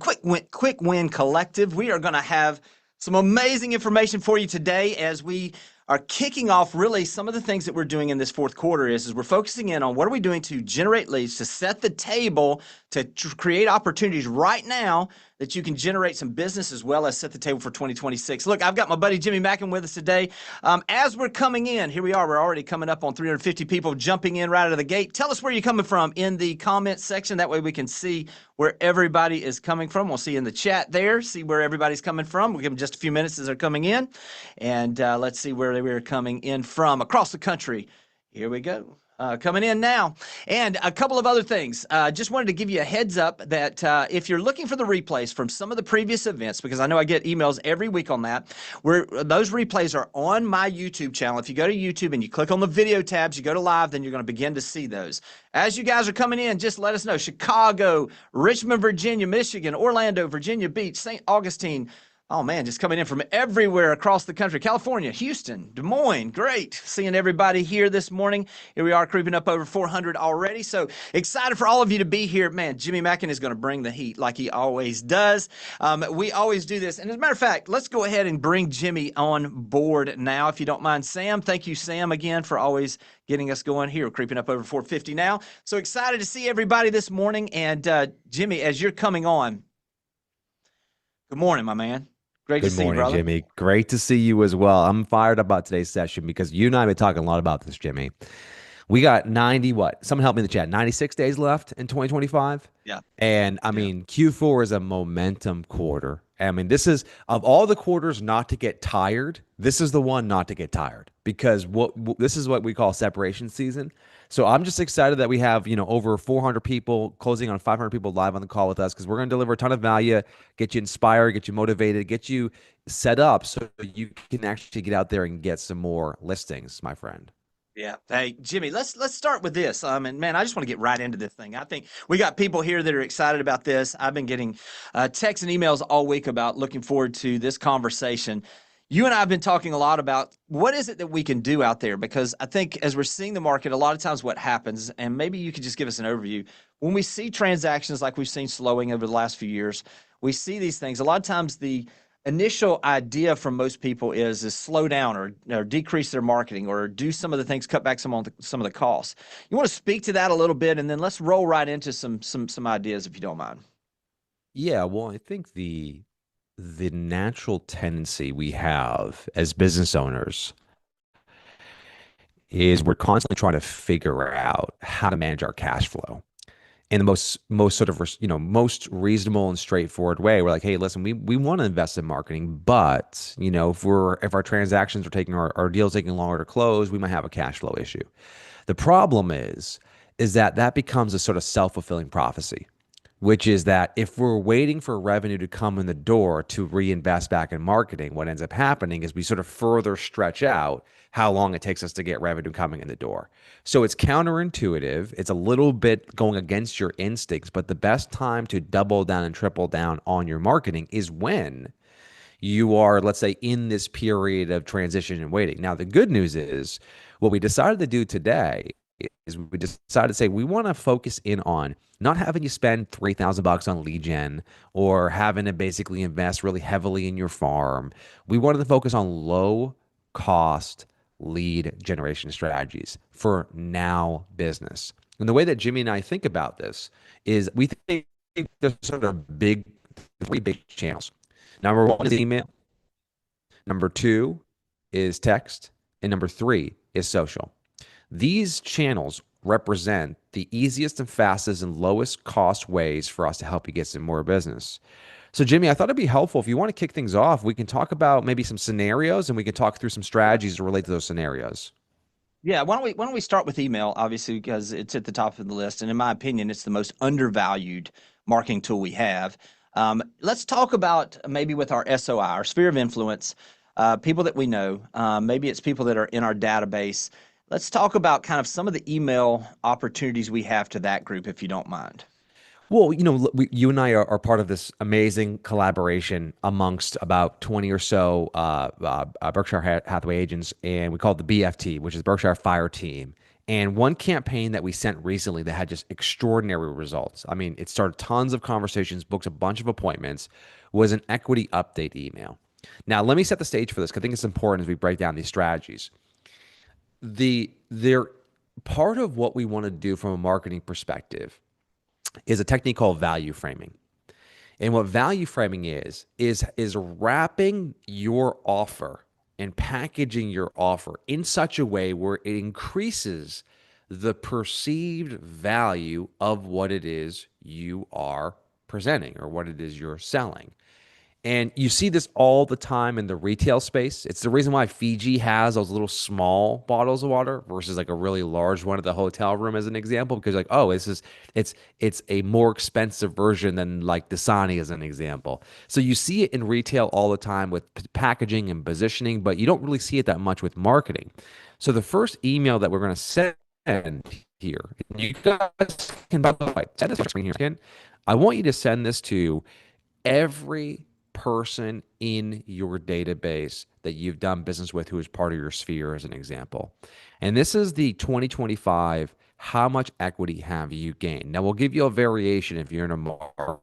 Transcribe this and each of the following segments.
Quick Win Collective. We are going to have some amazing information for you today as we are kicking off really some of the things that we're doing in this fourth quarter is we're focusing in on what are we doing to generate leads, to set the table, to create opportunities right now that you can generate some business as well as set the table for 2026. Look, I've got my buddy Jimmy Mackin with us today. As we're coming in, here we are. We're already coming up on 350 people jumping in right out of the gate. Tell us where you're coming from in the comment section. That way we can see where everybody is coming from. We'll see in the chat there, see where everybody's coming from. We'll give them just a few minutes as they're coming in. And let's see where we're coming in from across the country. Here we go. Coming in now. And a couple of other things. Just wanted to give you a heads up that if you're looking for the replays from some of the previous events, because I know I get emails every week on that, where those replays are on my YouTube channel. If you go to YouTube and you click on the video tabs, you go to live, then you're going to begin to see those. As you guys are coming in, just let us know. Chicago, Richmond, Virginia, Michigan, Orlando, Virginia Beach, St. Augustine. Oh, man, just coming in from everywhere across the country. California, Houston, Des Moines. Great seeing everybody here this morning. Here we are creeping up over 400 already. So excited for all of you to be here. Man, Jimmy Mackin is going to bring the heat like he always does. We always do this. And as a matter of fact, let's go ahead and bring Jimmy on board now, if you don't mind. Sam, thank you, Sam, again, for always getting us going here. We're creeping up over 450 now. So excited to see everybody this morning. And Jimmy, as you're coming on, good morning, my man. Great to see you, brother. Jimmy. Great to see you as well. I'm fired about today's session because you and I have been talking a lot about this, Jimmy. We got 90, what? Someone help me in the chat. 96 days left in 2025? Yeah. And I mean, Q4 is a momentum quarter. I mean, this is, of all the quarters not to get tired, this is the one not to get tired because this is what we call separation season. So I'm just excited that we have, over 400 people, closing on 500 people live on the call with us because we're going to deliver a ton of value, get you inspired, get you motivated, get you set up so you can actually get out there and get some more listings, my friend. Yeah. Hey, Jimmy, let's start with this. And man, I just want to get right into this thing. I think we got people here that are excited about this. I've been getting texts and emails all week about looking forward to this conversation. You and I have been talking a lot about what is it that we can do out there, because I think as we're seeing the market, a lot of times what happens, and maybe you could just give us an overview, when we see transactions like we've seen slowing over the last few years, we see these things. A lot of times the initial idea from most people is slow down or decrease their marketing or do some of the things, cut back some of the costs. You want to speak to that a little bit, and then let's roll right into some ideas if you don't mind. Yeah, well, I think the natural tendency we have as business owners is we're constantly trying to figure out how to manage our cash flow in the most sort of, most reasonable and straightforward way. We're like, hey, listen, we want to invest in marketing, but if our transactions are taking our deals taking longer to close, we might have a cash flow issue. The problem is that becomes a sort of self-fulfilling prophecy, which is that if we're waiting for revenue to come in the door to reinvest back in marketing, what ends up happening is we sort of further stretch out how long it takes us to get revenue coming in the door. So it's counterintuitive. It's a little bit going against your instincts, but the best time to double down and triple down on your marketing is when you are, let's say, in this period of transition and waiting. Now, the good news is what we decided to do today is we decided to say we want to focus in on not having you spend $3,000 on lead gen or having to basically invest really heavily in your farm. We wanted to focus on low cost lead generation strategies for now business. And the way that Jimmy and I think about this is we think there's sort of three big channels. Number one is email. Number two is text. And number three is social. These channels represent the easiest and fastest and lowest cost ways for us to help you get some more business. So Jimmy, I thought it'd be helpful if you want to kick things off, we can talk about maybe some scenarios and we can talk through some strategies to relate to those scenarios. Yeah, why don't we start with email, obviously, because it's at the top of the list. And in my opinion, it's the most undervalued marketing tool we have. Let's talk about maybe with our SOI, our sphere of influence, people that we know. Maybe it's people that are in our database. Let's talk about kind of some of the email opportunities we have to that group, if you don't mind. Well, you and I are part of this amazing collaboration amongst about 20 or so Berkshire Hathaway agents, and we call it the BFT, which is Berkshire Fire Team. And one campaign that we sent recently that had just extraordinary results. I mean, it started tons of conversations, booked a bunch of appointments, was an equity update email. Now, let me set the stage for this because I think it's important as we break down these strategies. They're part of what we want to do from a marketing perspective is a technique called value framing. And what value framing is wrapping your offer and packaging your offer in such a way where it increases the perceived value of what it is you are presenting or what it is you're selling. And you see this all the time in the retail space. It's the reason why Fiji has those little small bottles of water versus like a really large one at the hotel room, as an example, because like, oh, it's a more expensive version than like Dasani, as an example. So you see it in retail all the time with packaging and positioning, but you don't really see it that much with marketing. So the first email that we're going to send here, you guys can, by the way, send this on screen here again. I want you to send this to every person in your database that you've done business with who is part of your sphere, as an example. And this is the 2025, how much equity have you gained? Now, we'll give you a variation if you're in a market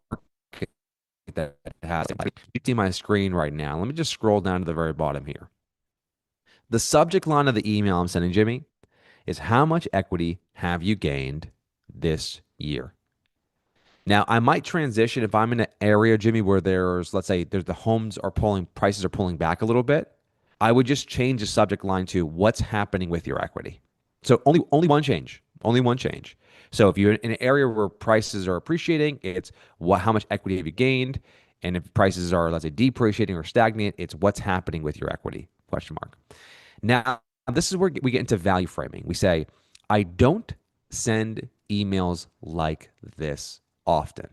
that has, you see my screen right now. Let me just scroll down to the very bottom here. The subject line of the email I'm sending, Jimmy, is how much equity have you gained this year? Now, I might transition if I'm in an area, Jimmy, where let's say, the homes are prices are pulling back a little bit. I would just change the subject line to what's happening with your equity. So only one change, only one change. So if you're in an area where prices are appreciating, it's how much equity have you gained? And if prices are, let's say, depreciating or stagnant, it's what's happening with your equity, question mark. Now, this is where we get into value framing. We say, I don't send emails like this often.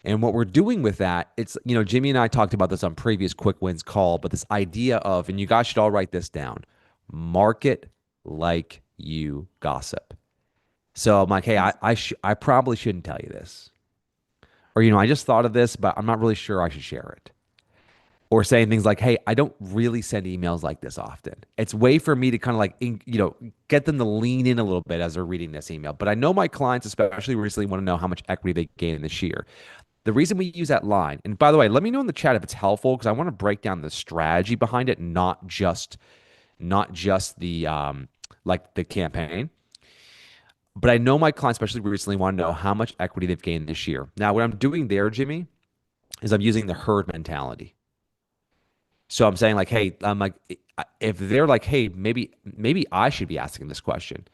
And what we're doing with that, it's, Jimmy and I talked about this on previous Quick Wins call, but this idea of, and you guys should all write this down, market like you gossip. So I'm like, hey, I probably shouldn't tell you this. Or, I just thought of this, but I'm not really sure I should share it. Or saying things like, hey, I don't really send emails like this often. It's a way for me to kind of like, get them to lean in a little bit as they're reading this email. But I know my clients, especially recently, want to know how much equity they gain this year. The reason we use that line, and by the way, let me know in the chat if it's helpful, because I want to break down the strategy behind it, not just the like the campaign. But I know my clients, especially recently, want to know how much equity they've gained this year. Now, what I'm doing there, Jimmy, is I'm using the herd mentality. So I'm saying like, hey, I'm like, if they're like, hey, maybe I should be asking this question.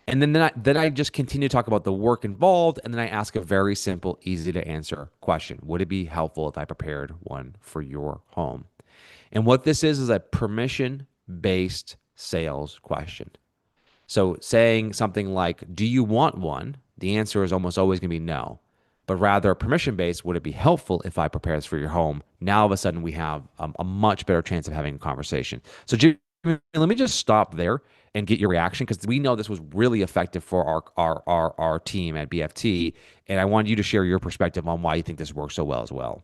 And then I just continue to talk about the work involved, and then I ask a very simple, easy to answer question. Would it be helpful if I prepared one for your home? And what this is a permission-based sales question. So saying something like, do you want one? The answer is almost always going to be no. But rather permission-based, would it be helpful if I prepare this for your home? Now, all of a sudden, we have a much better chance of having a conversation. So Jimmy, let me just stop there and get your reaction, because we know this was really effective for our team at BFT. And I wanted you to share your perspective on why you think this works so well as well.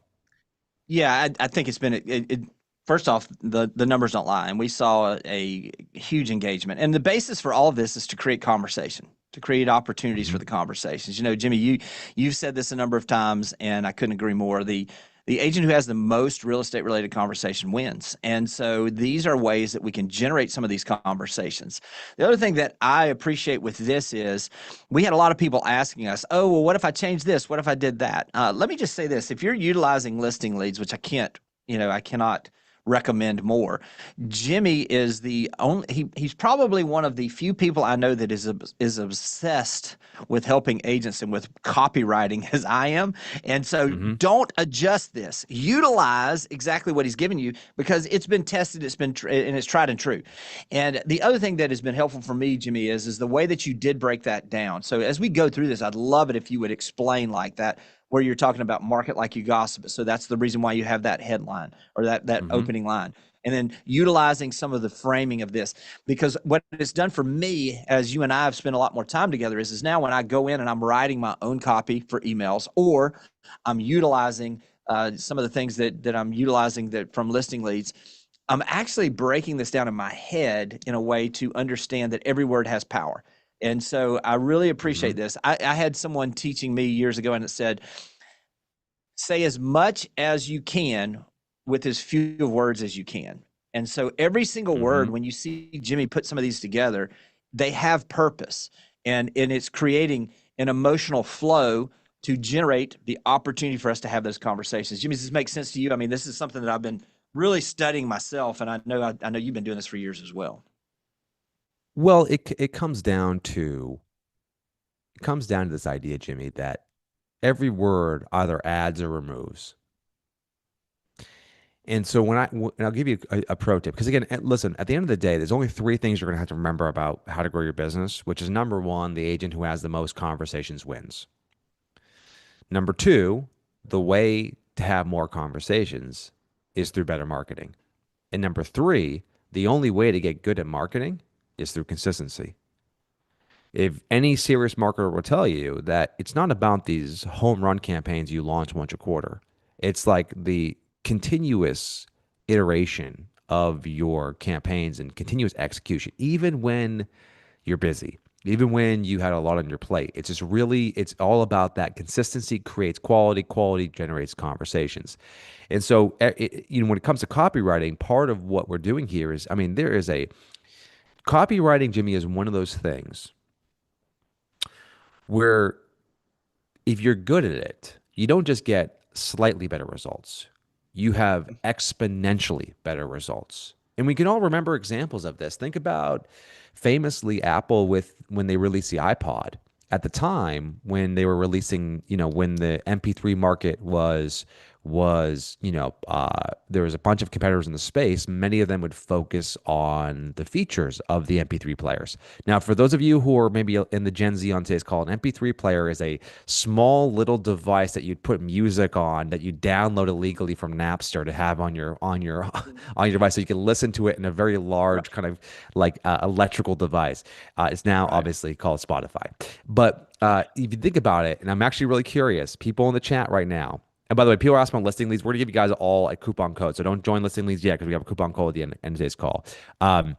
Yeah, I think it's been first off, the numbers don't lie, and we saw a huge engagement. And the basis for all of this is to create conversation, to create opportunities for the conversations. Jimmy, you've said this a number of times, and I couldn't agree more. The agent who has the most real estate related conversation wins. And so these are ways that we can generate some of these conversations. The other thing that I appreciate with this is we had a lot of people asking us, oh, well, what if I change this? What if I did that? Let me just say this. If you're utilizing listing leads, which I cannot recommend more. Jimmy is the only, he's probably one of the few people I know that is obsessed with helping agents and with copywriting as I am. And so don't adjust this. Utilize exactly what he's giving you, because it's been tested, and it's tried and true. And the other thing that has been helpful for me, Jimmy, is the way that you did break that down. So as we go through this, I'd love it if you would explain like that, where you're talking about market like you gossip. So that's the reason why you have that headline or that opening line. And then utilizing some of the framing of this, because what it's done for me, as you and I have spent a lot more time together, is now when I go in and I'm writing my own copy for emails, or I'm utilizing some of the things that I'm utilizing from listing leads, I'm actually breaking this down in my head in a way to understand that every word has power. And so I really appreciate Hmm. this. I had someone teaching me years ago, and it said, say as much as you can with as few words as you can. And so every single word, Hmm. when you see Jimmy put some of these together, they have purpose, and it's creating an emotional flow to generate the opportunity for us to have those conversations. Jimmy, does this make sense to you? I mean, this is something that I've been really studying myself, and I know you've been doing this for years as well. Well, it comes down to this idea, Jimmy, that every word either adds or removes. And so and I'll give you a pro tip because again, listen, at the end of the day, there's only three things you're going to have to remember about how to grow your business, which is number one, the agent who has the most conversations wins. Number two, the way to have more conversations is through better marketing. And number three, the only way to get good at marketing is through consistency. If any serious marketer will tell you that it's not about these home run campaigns you launch once a quarter, it's like the continuous iteration of your campaigns and continuous execution, even when you're busy, even when you had a lot on your plate. It's all about that consistency creates quality, quality generates conversations. And so, when it comes to copywriting, part of what we're doing here is, I mean, there is a copywriting, Jimmy, is one of those things where if you're good at it, you don't just get slightly better results, you have exponentially better results. And we can all remember examples of this. Think about famously Apple with when they released the iPod. At the time when they were releasing, when the MP3 market was there was a bunch of competitors in the space. Many of them would focus on the features of the MP3 players. Now, for those of you who are maybe in the Gen Z on today's call, an MP3 player is a small little device that you'd put music on that you download illegally from Napster to have on your on your device, so you can listen to it in a very Right. large kind of like electrical device. It's now Right. obviously called Spotify. But if you think about it, and I'm actually really curious, people in the chat right now. And by the way, people are asking about listing leads. We're gonna give you guys all a coupon code, so don't join listing leads yet because we have a coupon code at the end of today's call. Um,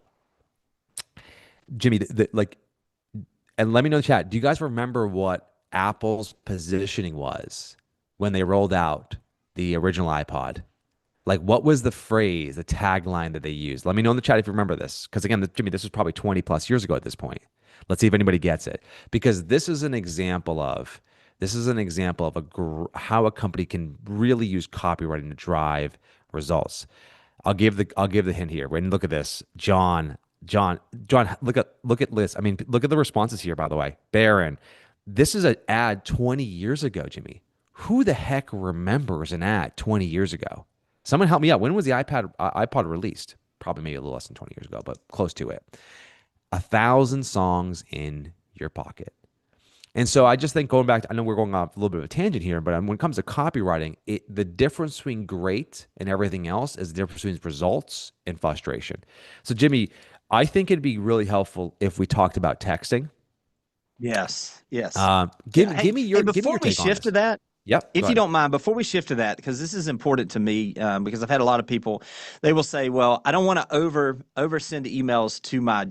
Jimmy, and let me know in the chat. Do you guys remember what Apple's positioning was when they rolled out the original iPod? Like, what was the phrase, the tagline that they used? Let me know in the chat if you remember this. Because again, Jimmy, this was probably 20 plus years ago at this point. Let's see if anybody gets it. Because this is an example of how a company can really use copywriting to drive results. I'll give the hint here. When look at this, John, look at this. I mean, look at the responses here. By the way, Baron, this is an ad 20 years ago, Jimmy. Who the heck remembers an ad 20 years ago? Someone help me out. When was the iPod released? Probably maybe a little less than 20 years ago, but close to it. 1,000 songs in your pocket. And so I just think going back to, I know we're going off a little bit of a tangent here, but when it comes to copywriting, the difference between great and everything else is the difference between results and frustration. So Jimmy, I think it'd be really helpful if we talked about texting. Yes. Yes. Give Hey, me hey, your before we take on shift to this. that, Yep, go if you ahead. don't mind, before we shift to that, because this is important to me, because I've had a lot of people, they will say, "Well, I don't want to over send emails to my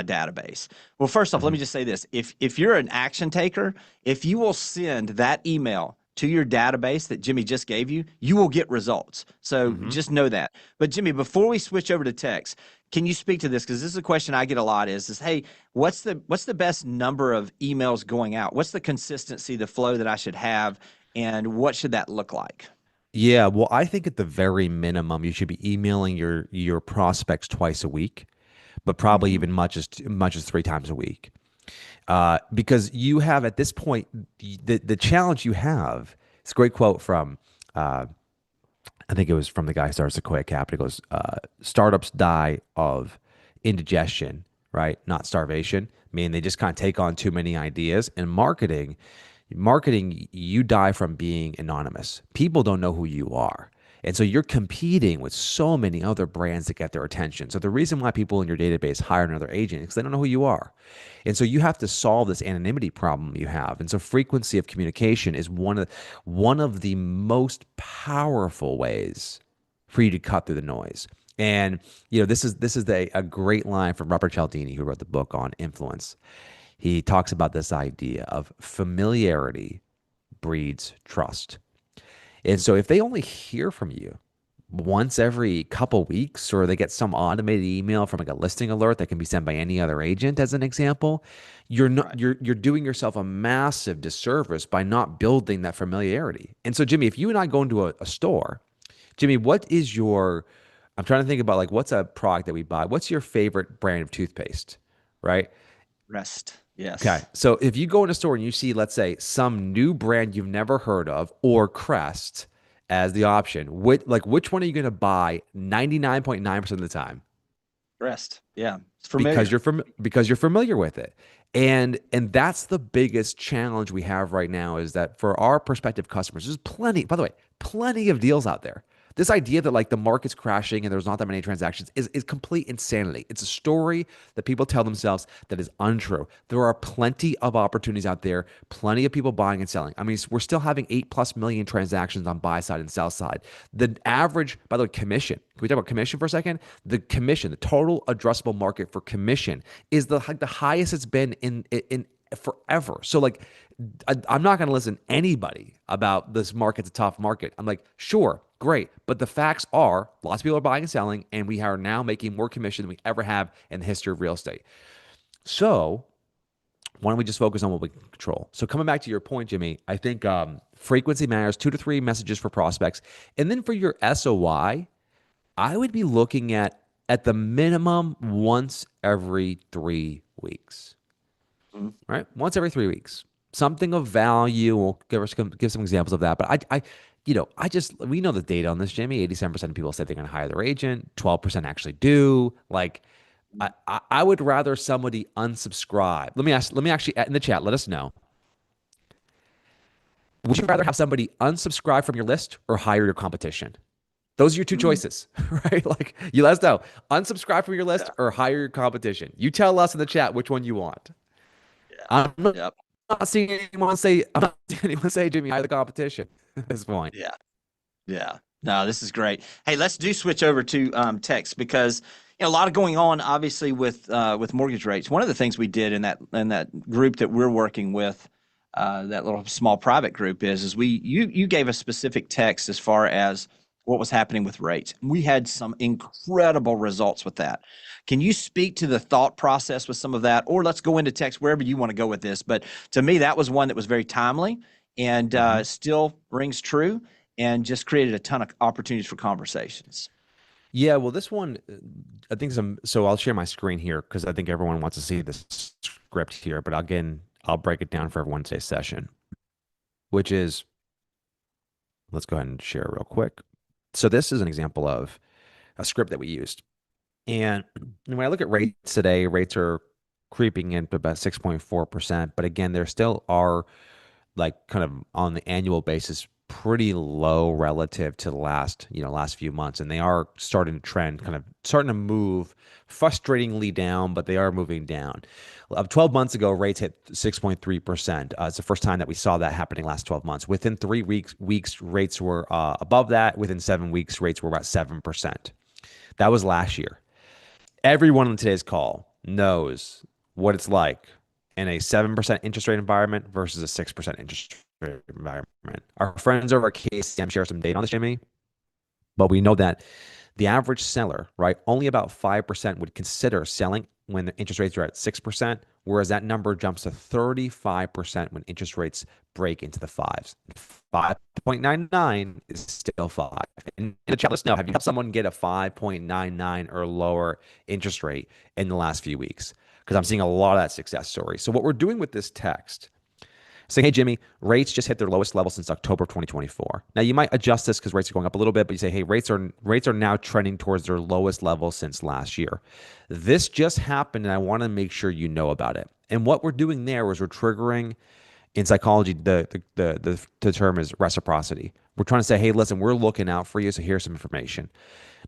database." Well, first off, let Hmm. me just say this: if you're an action taker, if you will send that email to your database that Jimmy just gave you, you will get results. So Hmm. just know that. But Jimmy, before we switch over to text, can you speak to this? Because this is a question I get a lot: is hey, what's the best number of emails going out? What's the consistency, the flow that I should have? And what should that look like? Yeah, well, I think at the very minimum, you should be emailing your prospects twice a week, but probably Hmm. even much as 3 times a week. Because you have at this point the challenge you have. It's a great quote from I think it was from the guy who starts Sequoia Capital. He goes, "Startups die of indigestion, right? Not starvation. I mean, they just kind of take on too many ideas. And marketing, you die from being anonymous. People don't know who you are." And so you're competing with so many other brands to get their attention. So the reason why people in your database hire another agent is because they don't know who you are. And so you have to solve this anonymity problem you have. And so frequency of communication is one of the most powerful ways for you to cut through the noise. And this is a great line from Robert Cialdini, who wrote the book on influence. he talks about this idea of familiarity breeds trust. And so if they only hear from you once every couple weeks, or they get some automated email from like a listing alert that can be sent by any other agent as an example, you're not Right. you're doing yourself a massive disservice by not building that familiarity. And so Jimmy, if you and I go into a store, Jimmy, what is your, I'm trying to think about like what's a product that we buy? What's your favorite brand of toothpaste? Right? Rest. Okay. Yes. So if you go in a store and you see, let's say, some new brand you've never heard of or Crest as the option, which one are you going to buy 99.9% of the time? Rest. Yeah. It's Because familiar. because you're familiar with it. And that's the biggest challenge we have right now, is that for our prospective customers, there's plenty, by the way, plenty of deals out there. This idea that like the market's crashing and there's not that many transactions is complete insanity. It's a story that people tell themselves that is untrue. There are plenty of opportunities out there, plenty of people buying and selling. I mean, we're still having 8+ million transactions on buy side and sell side. The average, by the way, commission. Can we talk about commission for a second? The commission, the total addressable market for commission is the highest it's been in forever. So like, I'm not going to listen to anybody about this market's a tough market. I'm like, sure, great, but the facts are lots of people are buying and selling, and we are now making more commission than we ever have in the history of real estate. So why don't we just focus on what we can control? So coming back to your point, Jimmy, I think frequency matters. 2 to 3 messages for prospects, and then for your SOI, I would be looking at the minimum once every 3 weeks. Mhm. Right? Once every 3 weeks. Something of value. We'll give some examples of that. But I just, we know the data on this, Jimmy. 87% of people say they're going to hire their agent. 12% actually do. Like, I would rather somebody unsubscribe. Let me actually, in the chat, let us know. Would you rather have somebody unsubscribe from your list or hire your competition? Those are your two Mm. choices, right? Like, you let us know. Unsubscribe from your list Yeah. or hire your competition. You tell us in the chat which one you want. Yeah. I'm not Yep. seeing anyone say, I'm not seeing anyone say, Jimmy, hire the competition at this point. Yeah. Yeah. No, this is great. Hey, let's do switch over to text because a lot of going on, obviously, with mortgage rates. One of the things we did in that group that we're working with, that little small private group is you gave a specific text as far as what was happening with rates. We had some incredible results with that. Can you speak to the thought process with some of that, or let's go into text wherever you want to go with this? But to me, that was one that was very timely and Mhm. still rings true and just created a ton of opportunities for conversations. Yeah, well, this one, I think so I'll share my screen here because I think everyone wants to see this script here, but again, I'll break it down for everyone today's session, which is, let's go ahead and share real quick. So this is an example of a script that we used. And when I look at rates today, rates are creeping into about 6.4%. But again, there still are, like, kind of on the annual basis, pretty low relative to the last few months. And they are starting to trend, kind of starting to move frustratingly down, but they are moving down. 12 months ago, rates hit 6.3%. It's the first time that we saw that happening last 12 months. Within 3 weeks, rates were above that. Within 7 weeks, rates were about 7%. That was last year. Everyone on today's call knows what it's like in a 7% interest rate environment versus a 6% interest rate environment. Our friends over at KCM share some data on this, Jimmy, but we know that the average seller, right, only about 5% would consider selling when the interest rates are at 6%, whereas that number jumps to 35% when interest rates break into the fives. 5.99 is still five. And in the chat, let us know, have you had someone get a 5.99 or lower interest rate in the last few weeks? Because I'm seeing a lot of that success story. So what we're doing with this text, saying, hey, Jimmy, rates just hit their lowest level since October of 2024. Now, you might adjust this because rates are going up a little bit, but you say, hey, rates are now trending towards their lowest level since last year. This just happened, and I want to make sure you know about it. And what we're doing there is we're triggering, in psychology, the term is reciprocity. We're trying to say, hey, listen, we're looking out for you, so here's some information.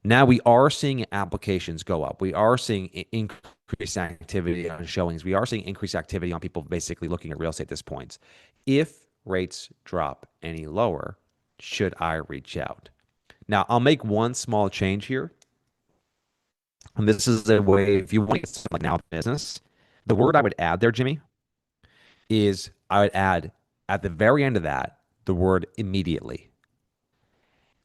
Now we are seeing applications go up. We are seeing increased activity on showings. We are seeing increased activity on people basically looking at real estate at this point. If rates drop any lower, should I reach out? Now, I'll make one small change here. And this is a way, if you want to get something like now business, the word I would add there, Jimmy, is I would add at the very end of that the word immediately.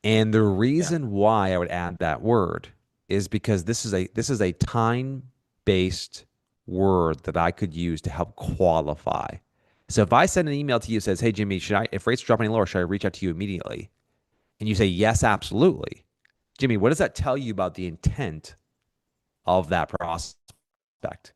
And the Yeah, reason why I would add that word is because this is a time-based word that I could use to help qualify. So if I send an email to you that says, "Hey Jimmy, should I if rates drop any lower, should I reach out to you immediately?" And you say, "Yes, absolutely." Jimmy, what does that tell you about the intent of that prospect?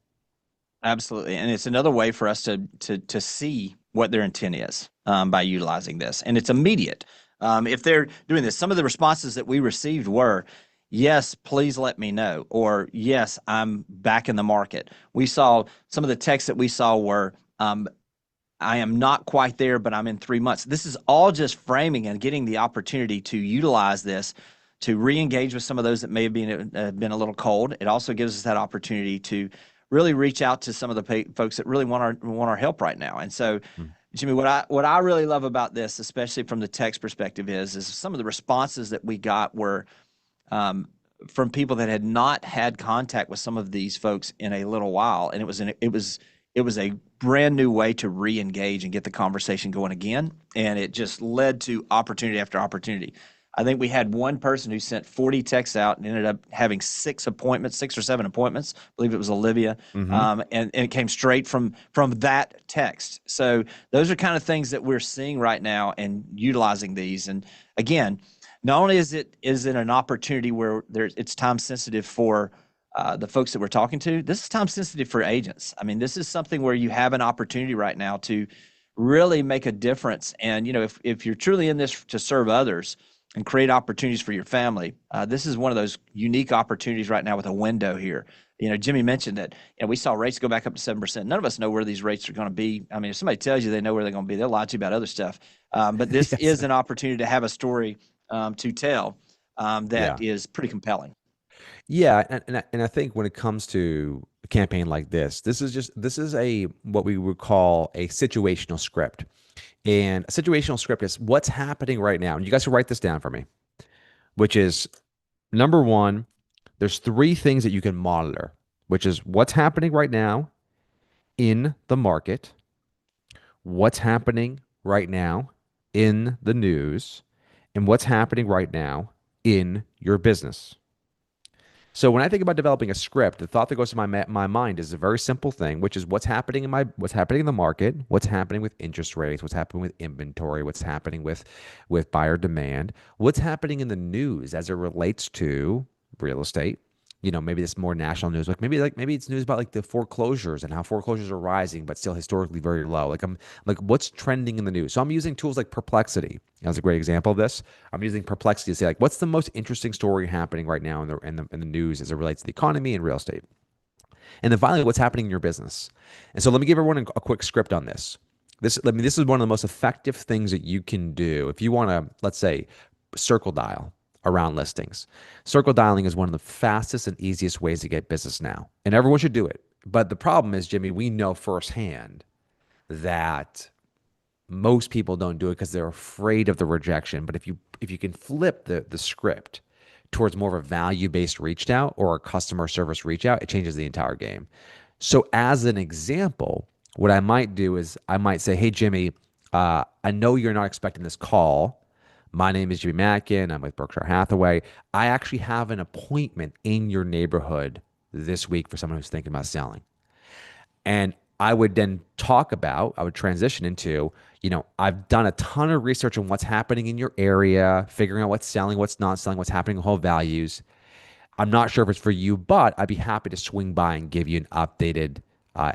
absolutely. And it's another way for us to see what their intent is by utilizing this, and it's immediate. If they're doing this, some of the responses that we received were, "Yes, please let me know," or "Yes, I'm back in the market." We saw some of the texts that we saw were, "I am not quite there, but I'm in 3 months." This is all just framing and getting the opportunity to utilize this to re-engage with some of those that may have been a little cold. It also gives us that opportunity to really reach out to some of the folks that really want our help right now. And so, Mm. Jimmy, what I really love about this, especially from the text perspective, is some of the responses that we got were um, from people that had not had contact with some of these folks in a little while, and it was a brand new way to re-engage and get the conversation going again, and it just led to opportunity after opportunity. I think we had one person who sent 40 texts out and ended up having 6 appointments, 6 or 7 appointments. I believe it was Olivia, Mm-hmm. and it came straight from that text. So those are kind of things that we're seeing right now and utilizing these. And again, not only is it an opportunity where it's time sensitive for the folks that we're talking to, this is time sensitive for agents. I mean, this is something where you have an opportunity right now to really make a difference. And if you're truly in this to serve others and create opportunities for your family, this is one of those unique opportunities right now with a window here. Jimmy mentioned that we saw rates go back up to 7%. None of us know where these rates are going to be. I mean, if somebody tells you they know where they're going to be, they'll lie to you about other stuff. But this Yes. is an opportunity to have a story to tell that Yeah. is pretty compelling. Yeah, and I think when it comes to a campaign like this is a what we would call a situational script. And a situational script is what's happening right now. And you guys can write this down for me, which is number one, there's three things that you can monitor, which is what's happening right now in the market, what's happening right now in the news, and what's happening right now in your business. So when I think about developing a script, the thought that goes to my mind is a very simple thing, which is what's happening in the market, what's happening with interest rates, what's happening with inventory, what's happening with buyer demand, what's happening in the news as it relates to real estate. Maybe this more national news, maybe it's news about like the foreclosures and how foreclosures are rising, but still historically very low. Like what's trending in the news. So I'm using tools like Perplexity. That's a great example of this. I'm using Perplexity to say like, what's the most interesting story happening right now in the news as it relates to the economy and real estate, and then finally, what's happening in your business. And so let me give everyone a quick script on this. This is one of the most effective things that you can do if you want to, let's say, circle dial around listings. Circle dialing is one of the fastest and easiest ways to get business now, and everyone should do it. But the problem is, Jimmy, we know firsthand that most people don't do it because they're afraid of the rejection. But if you can flip the script towards more of a value-based reach out or a customer service reach out, it changes the entire game. So as an example, what I might do is I might say, "Hey Jimmy, I know you're not expecting this call. My name is Jimmy Mackin. I'm with Berkshire Hathaway. I actually have an appointment in your neighborhood this week for someone who's thinking about selling." And I would transition into, I've done a ton of research on what's happening in your area, figuring out what's selling, what's not selling, what's happening in whole values. I'm not sure if it's for you, but I'd be happy to swing by and give you an updated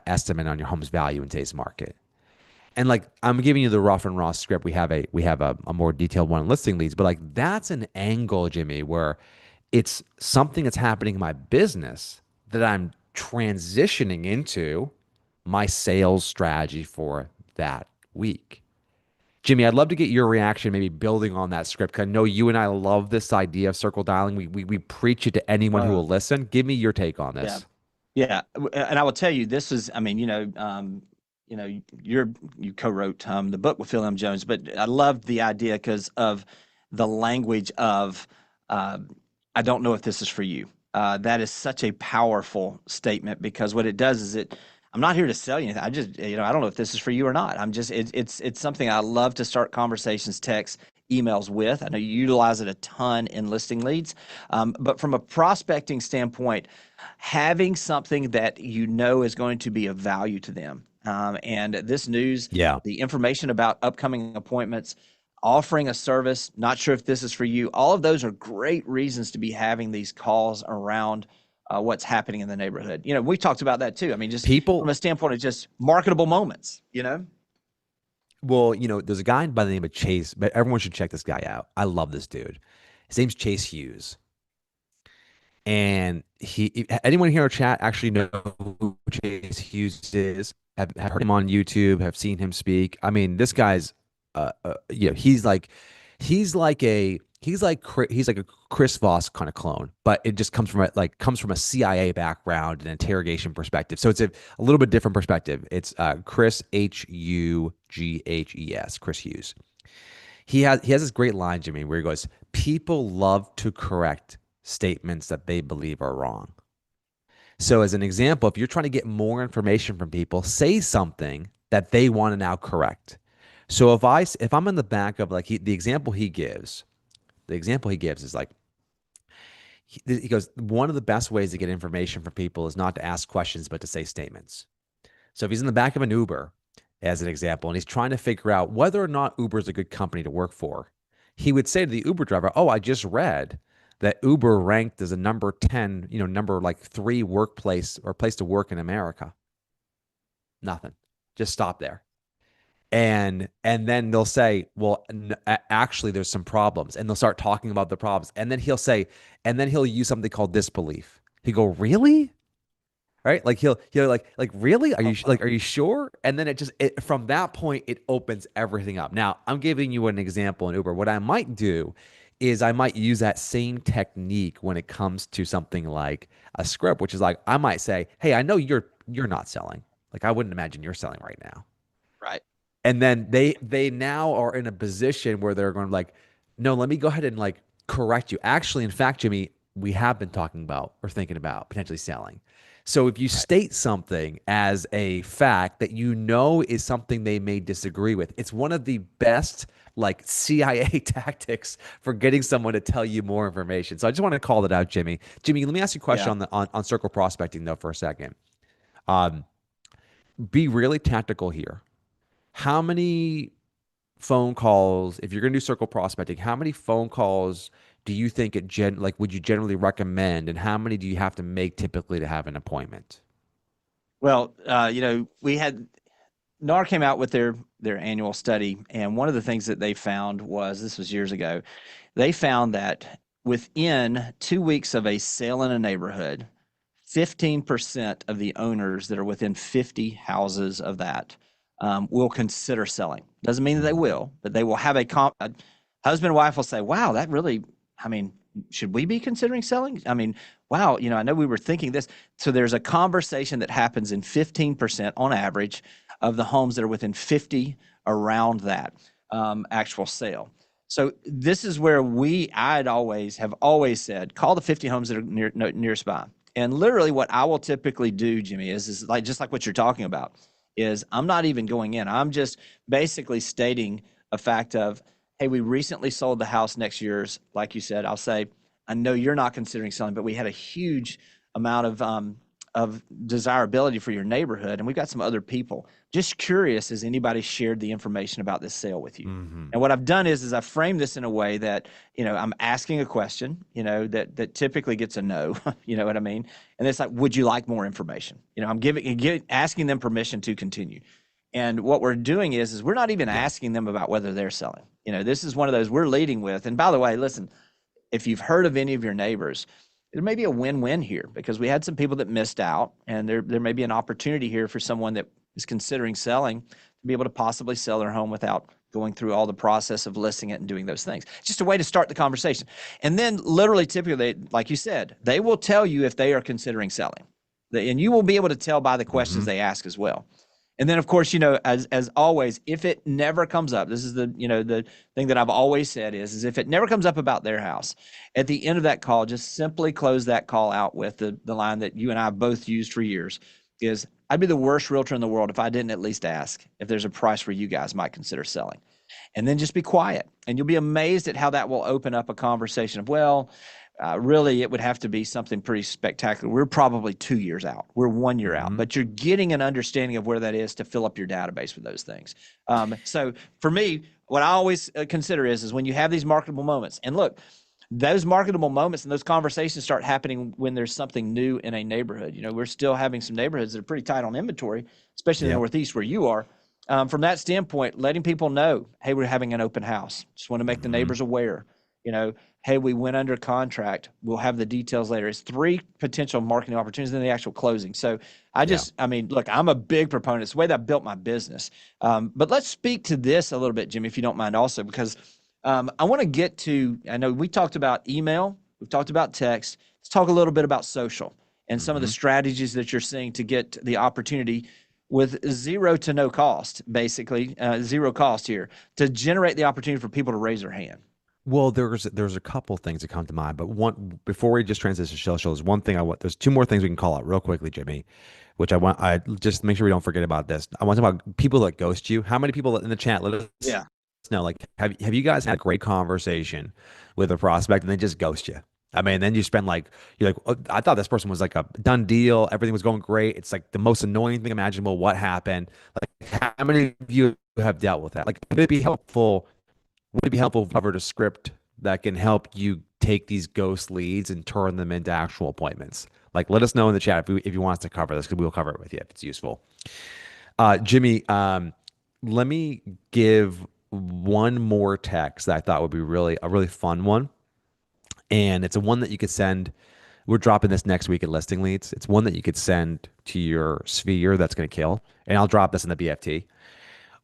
estimate on your home's value in today's market. And like I'm giving you the rough and raw script. We have a more detailed one on listing leads, but like that's an angle, Jimmy, where it's something that's happening in my business that I'm transitioning into my sales strategy for that week. Jimmy, I'd love to get your reaction, maybe building on that script. 'Cause I know you and I love this idea of circle dialing. We preach it to anyone who Uh, will listen. Give me your take on yeah, this. yeah, and I will tell you, this is. I mean, you co-wrote the book with Phil M. Jones, but I loved the idea because of the language of, uh, "I don't know if this is for you." That is such a powerful statement because what it does is I'm not here to sell you anything. I just, I don't know if this is for you or not. I'm just, it's something I love to start conversations, texts, emails with. I know you utilize it a ton in listing leads. But from a prospecting standpoint, having something that you know is going to be of value to them. And this news, Yeah. the information about upcoming appointments, offering a service, not sure if this is for you. All of those are great reasons to be having these calls around what's happening in the neighborhood. We talked about that too. I mean, just from People, a standpoint of just marketable moments. well, there's a guy by the name of Chase, but everyone should check this guy out. I love this dude. His name's Chase Hughes. And anyone here in our chat actually know who Chase Hughes is? Have heard him on YouTube, have seen him speak. I mean, this guy's, he's like a Chris Voss kind of clone, but it just comes from a CIA background and interrogation perspective. So it's a little bit different perspective. It's Chris Hughes, Chris Hughes. He has this great line, Jimmy, where he goes, "People love to correct statements that they believe are wrong." So as an example, if you're trying to get more information from people, say something that they want to now correct. So if I'm in the back of like the example he gives is like he goes, one of the best ways to get information from people is not to ask questions but to say statements. So if he's in the back of an Uber, as an example, and he's trying to figure out whether or not Uber is a good company to work for, he would say to the Uber driver, "Oh, I just read that Uber ranked as a number 10, number like 3 workplace or place to work in America." Nothing. Just stop there. And then they'll say, "Well, actually there's some problems." And they'll start talking about the problems. And then he'll use something called disbelief. He go, "Really?" Right? Like he'll like really? Are Oh, you like are you sure? And then from that point it opens everything up. Now, I'm giving you an example in Uber. What I might do is I might use that same technique when it comes to something like a script, which is like I might say, "Hey, I know you're not selling. Like I wouldn't imagine you're selling right now." right. And then they now are in a position where they're going like, "No, let me go ahead and like correct you. Actually, in fact, Jimmy, we have been talking about or thinking about potentially selling." So if you Right. state something as a fact that is something they may disagree with, it's one of the best like CIA tactics for getting someone to tell you more information. So I just want to call that out, Jimmy. Jimmy, let me ask you a question Yeah. on circle prospecting though for a second. Um, be really tactical here. How many phone calls, if you're going to do circle prospecting, how many phone calls do you think would you generally recommend, and how many do you have to make typically to have an appointment? Well, we had NAR came out with their annual study, and one of the things that they found was this was years ago. They found that within 2 weeks of a sale in a neighborhood, 15% of the owners that are within 50 houses of that will consider selling. Doesn't mean that they Mhm. will, but they will have a husband and wife will say, "Wow, that really, I mean, should we be considering selling? I mean, wow, I know we were thinking this." So there's a conversation that happens in 15% on average of the homes that are within 50 around that actual sale. So this is where I'd always said, call the 50 homes that are nearest by. And literally what I will typically do, Jimmy, is like, just like what you're talking about, is I'm not even going in. I'm just basically stating a fact of, "Hey, we recently sold the house next year's." Like you said, I'll say, "I know you're not considering selling, but we had a huge amount of desirability for your neighborhood, and we've got some other people. Just curious, has anybody shared the information about this sale with you?" Mhm. And what I've done is I've framed this in a way that, I'm asking a question, that typically gets a no, you know what I mean? And it's like, "Would you like more information?" Asking them permission to continue. And what we're doing is we're not even Yeah. asking them about whether they're selling. This is one of those we're leading with. And by the way, listen, if you've heard of any of your neighbors, there may be a win-win here because we had some people that missed out, and there may be an opportunity here for someone that is considering selling to be able to possibly sell their home without going through all the process of listing it and doing those things. It's just a way to start the conversation. And then literally, typically, like you said, they will tell you if they are considering selling. And you will be able to tell by the questions Mhm. they ask as well. And then, of course, as always, if it never comes up, this is the thing that I've always said is if it never comes up about their house, at the end of that call, just simply close that call out with the line that you and I have both used for years. is I'd be the worst realtor in the world if I didn't at least ask if there's a price where you guys might consider selling. And then just be quiet. And you'll be amazed at how that will open up a conversation of, well, really, it would have to be something pretty spectacular. We're probably 2 years out. We're 1 year out, Hmm. but you're getting an understanding of where that is to fill up your database with those things. So for me, what I always consider is when you have these marketable moments, and look, those marketable moments and those conversations start happening when there's something new in a neighborhood. We're still having some neighborhoods that are pretty tight on inventory, especially in the Yep. Northeast where you are. From that standpoint, letting people know, hey, we're having an open house. Just want to make the Hmm. neighbors aware. You know, hey, we went under contract. We'll have the details later. It's three potential marketing opportunities in the actual closing. So Yeah. I mean, look, I'm a big proponent. It's the way that I built my business. But let's speak to this a little bit, Jimmy, if you don't mind also, because I want to get to, I know we talked about email, we've talked about text. Let's talk a little bit about social and some of the Hmm. strategies that you're seeing to get the opportunity with zero to no cost, basically, zero cost here to generate the opportunity for people to raise their hand. Well, there's a couple things that come to mind, but one before we just transition to social, there's one thing I want. There's two more things we can call out real quickly, Jimmy, which I just make sure we don't forget about this. I want to talk about people that ghost you. How many people in the chat let us Yeah. know? Like, have you guys had a great conversation with a prospect and they just ghost you? I mean, then you spend like you're like, oh, I thought this person was like a done deal. Everything was going great. It's like the most annoying thing imaginable. What happened? Like, how many of you have dealt with that? Like, would it be helpful if I covered a script that can help you take these ghost leads and turn them into actual appointments? Like, let us know in the chat if you want us to cover this, because we'll cover it with you if it's useful. Jimmy, let me give one more text that I thought would be a really fun one, and it's a one that you could send. We're dropping this next week at Listing Leads. It's one that you could send to your sphere that's going to kill, and I'll drop this in the BFT,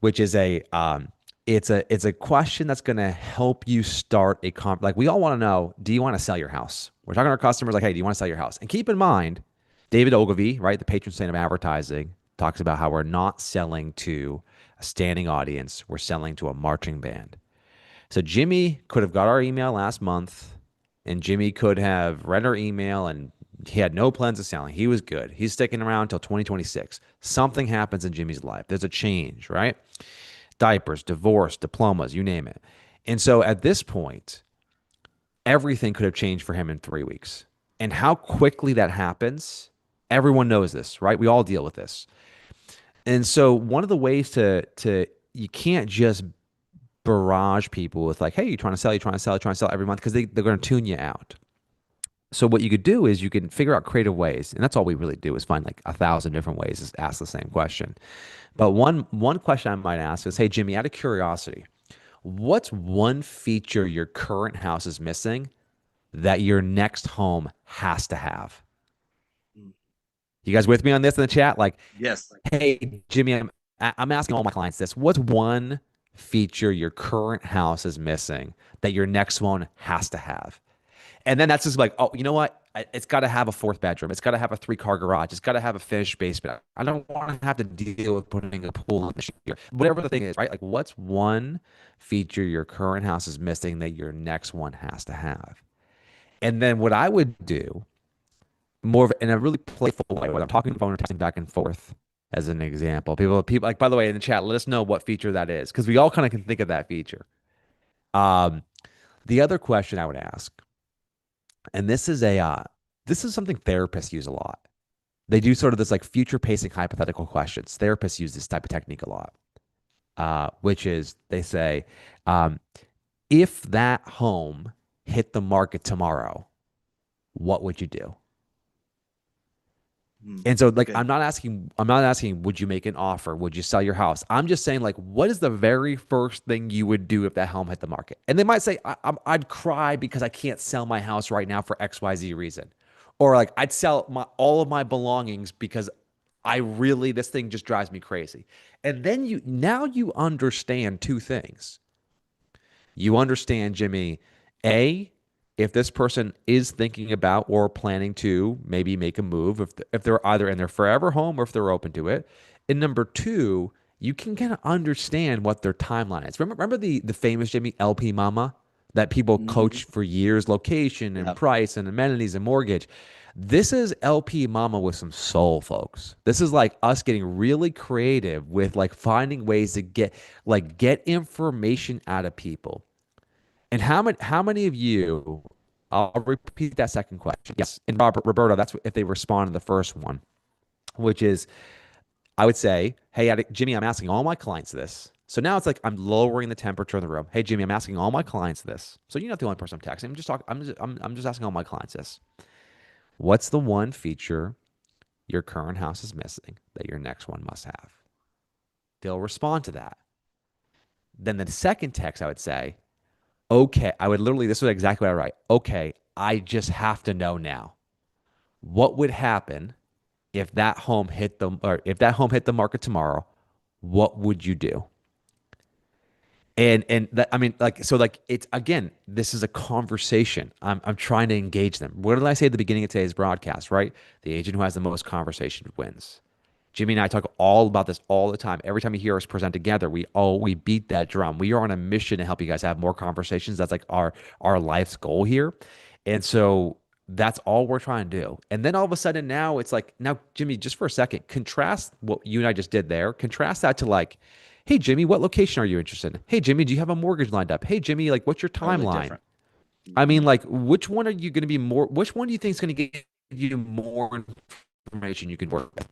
which is it's a question that's going to help you start like we all want to know, do you want to sell your house? We're talking to our customers like, hey, do you want to sell your house? And keep in mind, David Ogilvy, right, the patron saint of advertising, talks about how we're not selling to a standing audience, we're selling to a marching band. So Jimmy could have got our email last month, and Jimmy could have read our email, and he had no plans of selling. He was good. He's sticking around until 2026. Something happens in Jimmy's life. There's a change, right? Diapers, divorce, diplomas, you name it. And so at this point, everything could have changed for him in 3 weeks. And how quickly that happens, everyone knows this, right? We all deal with this. And so one of the ways to you can't just barrage people with like, hey, you trying to sell, you trying to sell, you trying to sell every month, because they're going to tune you out. So what you could do is you can figure out creative ways, and that's all we really do is find like 1,000 different ways to ask the same question. But one question I might ask is, hey Jimmy, out of curiosity, what's one feature your current house is missing that your next home has to have? You guys with me on this in the chat? Like, Yes. hey Jimmy, I'm asking all my clients this. What's one feature your current house is missing that your next one has to have? And then that's just like, oh, you know what? It's got to have a fourth bedroom. It's got to have a 3-car garage. It's got to have a finished basement. I don't want to have to deal with putting a pool in this year. Whatever the thing is, right? Like, what's one feature your current house is missing that your next one has to have? And then what I would do, more of in a really playful way, when I'm talking phone or texting back and forth, as an example, people like, by the way, in the chat, let us know what feature that is, because we all kind of can think of that feature. Um, the other question I would ask, and this is something therapists use a lot. They do sort of this like future pacing hypothetical questions. Therapists use this type of technique a lot, which is they say, um, if that home hit the market tomorrow, what would you do? And so like Okay. I'm not asking would you make an offer? Would you sell your house? I'm just saying like what is the very first thing you would do if that home hit the market? And they might say I'd cry because I can't sell my house right now for XYZ reason. Or like I'd sell all of my belongings because this thing just drives me crazy. And then you understand two things. You understand, Jimmy, A, if this person is thinking about or planning to maybe make a move, if they're either in their forever home or if they're open to it. And number two, you can kind of understand what their timeline is. Remember the famous Jimmy LP Mama that people Mm-hmm. coach for years, location and Yep. price and amenities and mortgage. This is LP Mama with some soul, folks. This is like us getting really creative with like finding ways to get information out of people. And how many of you, I'll repeat that second question. Yes. And Roberto, that's if they respond to the first one, which is I would say, hey, Jimmy, I'm asking all my clients this. So now it's like I'm lowering the temperature in the room. Hey, Jimmy, I'm asking all my clients this. So you're not the only person I'm texting. I'm just asking all my clients this. What's the one feature your current house is missing that your next one must have? They'll respond to that. Then the second text, I would say, okay, I would literally, this is exactly what I write. Okay, I just have to know now. What would happen if that home hit the market tomorrow? What would you do? And that, I mean, like, so like it's again, this is a conversation. I'm trying to engage them. What did I say at the beginning of today's broadcast, right? The agent who has the most conversation wins. Jimmy and I talk all about this all the time. Every time you hear us present together, we beat that drum. We are on a mission to help you guys have more conversations. That's like our life's goal here. And so that's all we're trying to do. And then all of a sudden now it's like, now Jimmy, just for a second, contrast what you and I just did there. Contrast that to like, hey Jimmy, what location are you interested in? Hey Jimmy, do you have a mortgage lined up? Hey Jimmy, like what's your Totally timeline? different. I Mhm. mean, like which one are you going to be more, which one do you think is going to get you more information you can work with?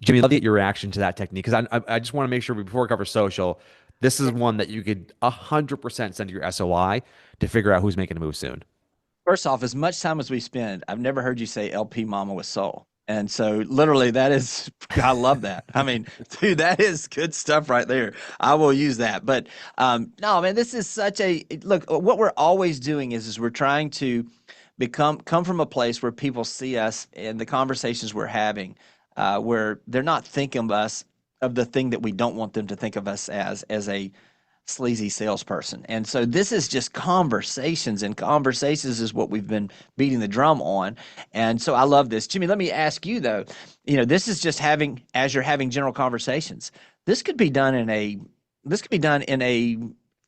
Jimmy, love to get your reaction to that technique because I just want to make sure before we cover social, this is one that you could 100% send to your SOI to figure out who's making a move soon. First off, as much time as we spend, I've never heard you say LP Mama with soul. And so literally that is I love that. I mean, dude, that is good stuff right there. I will use that. But no, man, this is such a look, what we're always doing is we're trying to come from a place where people see us and the conversations we're having, where they're not thinking of us of the thing that we don't want them to think of us as a sleazy salesperson. And so this is just conversations, and conversations is what we've been beating the drum on. And so I love this. Jimmy, let me ask you though, this is just having as you're having general conversations. This could be done in a this could be done in a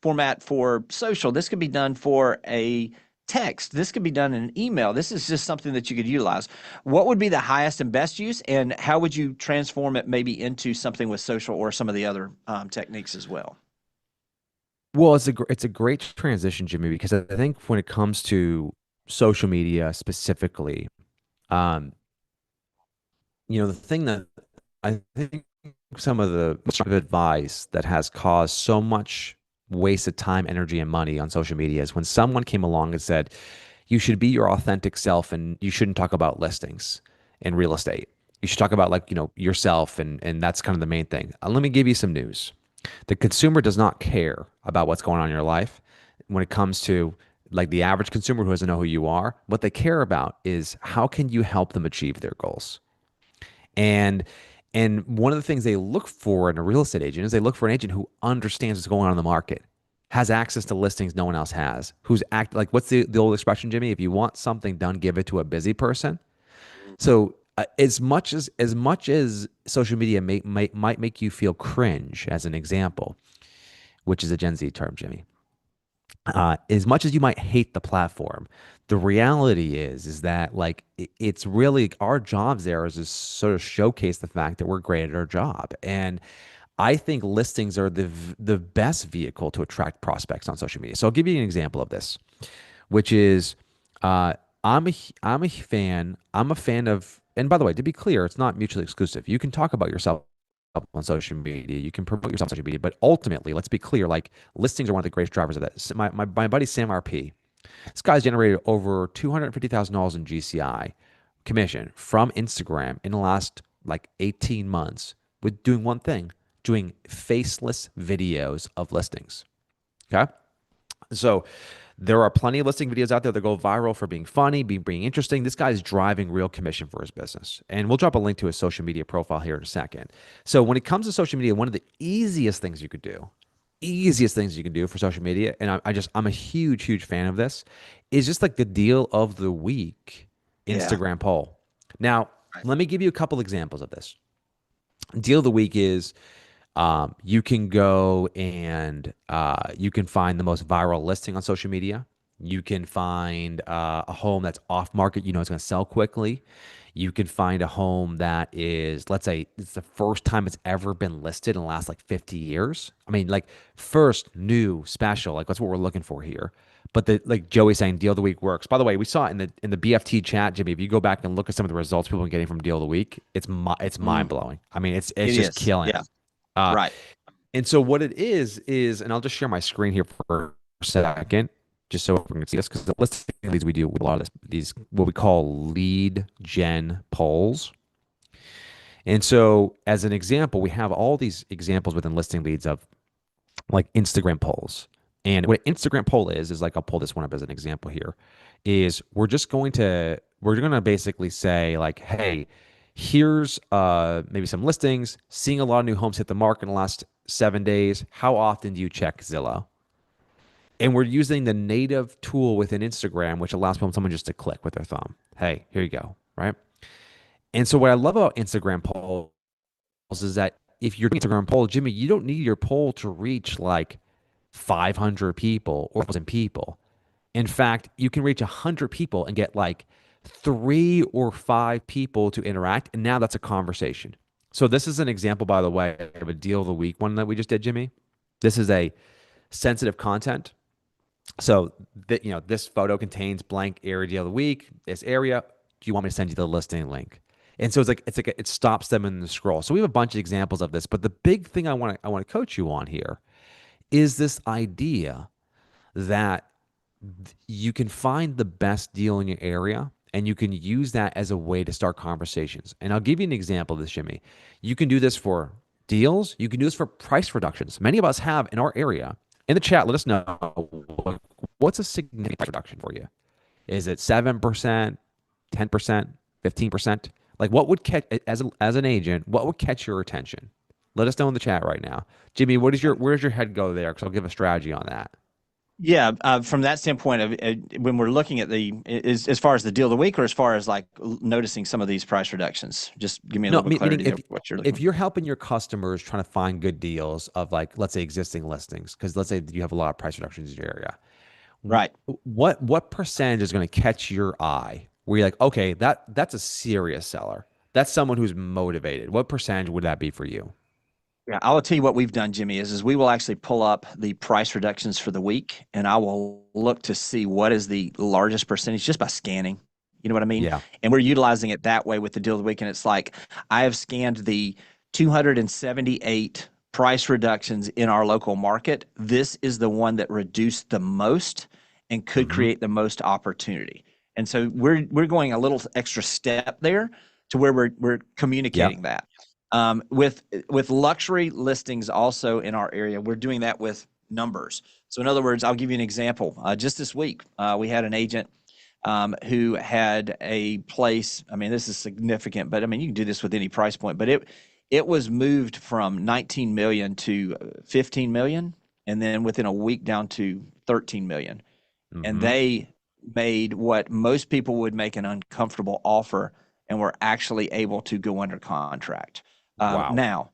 format for social. This could be done for a text. This could be done in an email. This is just something that you could utilize. What would be the highest and best use, and how would you transform it maybe into something with social or some of the other techniques as well? Well, it's a great transition, Jimmy, because I think when it comes to social media specifically, um, the thing that I think some of the advice that has caused so much wasted time, energy, and money on social media is when someone came along and said, you should be your authentic self and you shouldn't talk about listings in real estate. You should talk about like, yourself and that's kind of the main thing. Let me give you some news. The consumer does not care about what's going on in your life when it comes to like the average consumer who doesn't know who you are. What they care about is how can you help them achieve their goals? And one of the things they look for in a real estate agent is they look for an agent who understands what's going on in the market, has access to listings no one else has, who's act like what's the old expression, Jimmy? If you want something done, give it to a busy person. So as much as social media might make you feel cringe, as an example, which is a Gen Z term, Jimmy, as much as you might hate the platform, the reality is that like it's really our jobs there is to sort of showcase the fact that we're great at our job. And I think listings are the best vehicle to attract prospects on social media. So I'll give you an example of this, which is uh, I'm a fan of, and by the way, to be clear, it's not mutually exclusive. You can talk about yourself on social media, you can promote yourself on social media, but ultimately, let's be clear, like listings are one of the greatest drivers of that. My buddy Sam RP, this guy's generated over $250,000 in GCI commission from Instagram in the last like 18 months with doing one thing, doing faceless videos of listings. Okay. So there are plenty of listing videos out there that go viral for being funny, being interesting. This guy's driving real commission for his business. And we'll drop a link to his social media profile here in a second. So when it comes to social media, one of the easiest things you can do for social media, and I'm a huge, huge fan of this, is just like the deal of the week Yeah. Instagram poll. Now, Right. let me give you a couple examples of this. Deal of the week is you can go and you can find the most viral listing on social media. You can find a home that's off market, you know, it's going to sell quickly. You can find a home that is, let's say, it's the first time it's ever been listed in the last like 50 years. I mean, like first, new, special, like that's what we're looking for here. But the like Joey's saying, deal of the week works. By the way, we saw it in the BFT chat, Jimmy. If you go back and look at some of the results people are getting from deal of the week, it's mind Mm, blowing. I mean, it's it just is. killing Yeah. it. Uh, Right. and so what it is, and I'll just share my screen here for a second, just so everyone can see this, because the listing leads we do with a lot of these what we call lead gen polls. And so as an example, we have all these examples within listing leads of like Instagram polls. And what an Instagram poll is like I'll pull this one up as an example here, is we're gonna basically say like, hey, here's maybe some listings, seeing a lot of new homes hit the market in the last 7 days. How often do you check Zillow? And we're using the native tool within Instagram, which allows someone just to click with their thumb. Hey, here you go, right? And so what I love about Instagram polls is that if you're doing Instagram poll, Jimmy, you don't need your poll to reach like 500 people or 1,000 people. In fact, you can reach 100 people and get like 3 or 5 people to interact. And now that's a conversation. So this is an example, by the way, of a deal of the week one that we just did, Jimmy. This is a sensitive content. So that, you know, this photo contains blank area deal of the week. This area, do you want me to send you the listing link? And so it stops them in the scroll. So we have a bunch of examples of this, but the big thing I want to coach you on here is this idea that you can find the best deal in your area and you can use that as a way to start conversations. And I'll give you an example of this, Jimmy. You can do this for deals, you can do this for price reductions. Many of us have in our area. In the chat, let us know what's a significant price reduction for you. Is it 7%, 10%, 15%? Like what would catch as an agent, what would catch your attention? Let us know in the chat right now. Jimmy, where's your head go there? Because I'll give a strategy on that. Yeah, from that standpoint of when we're looking at as far as the deal of the week, or as far as like noticing some of these price reductions, just give me a No, little bit meaning clarity there, what you're if looking. you're helping your customers trying to find good deals of like, let's say existing listings, because let's say you have a lot of price reductions in your area, Right. what percentage is going to catch your eye where you're like, okay, that's a serious seller. That's someone who's motivated. What percentage would that be for you? Yeah, I will tell you what we've done, Jimmy, is we will actually pull up the price reductions for the week, and I will look to see what is the largest percentage just by scanning. You know what I mean? Yeah. And we're utilizing it that way with the deal of the week. And it's like I have scanned the 278 price reductions in our local market. This is the one that reduced the most and could Hmm. create the most opportunity. And so we're going a little extra step there to where we're Yeah. communicating that. With luxury listings also in our area, we're doing that with numbers. So in other words, I'll give you an example. Just this week, we had an agent who had a place. I mean, this is significant, but I mean, you can do this with any price point. But it was moved from 19 million to 15 million, and then within a week down to 13 million. And Hmm. they made what most people would make an uncomfortable offer, and were actually able to go under contract. Wow.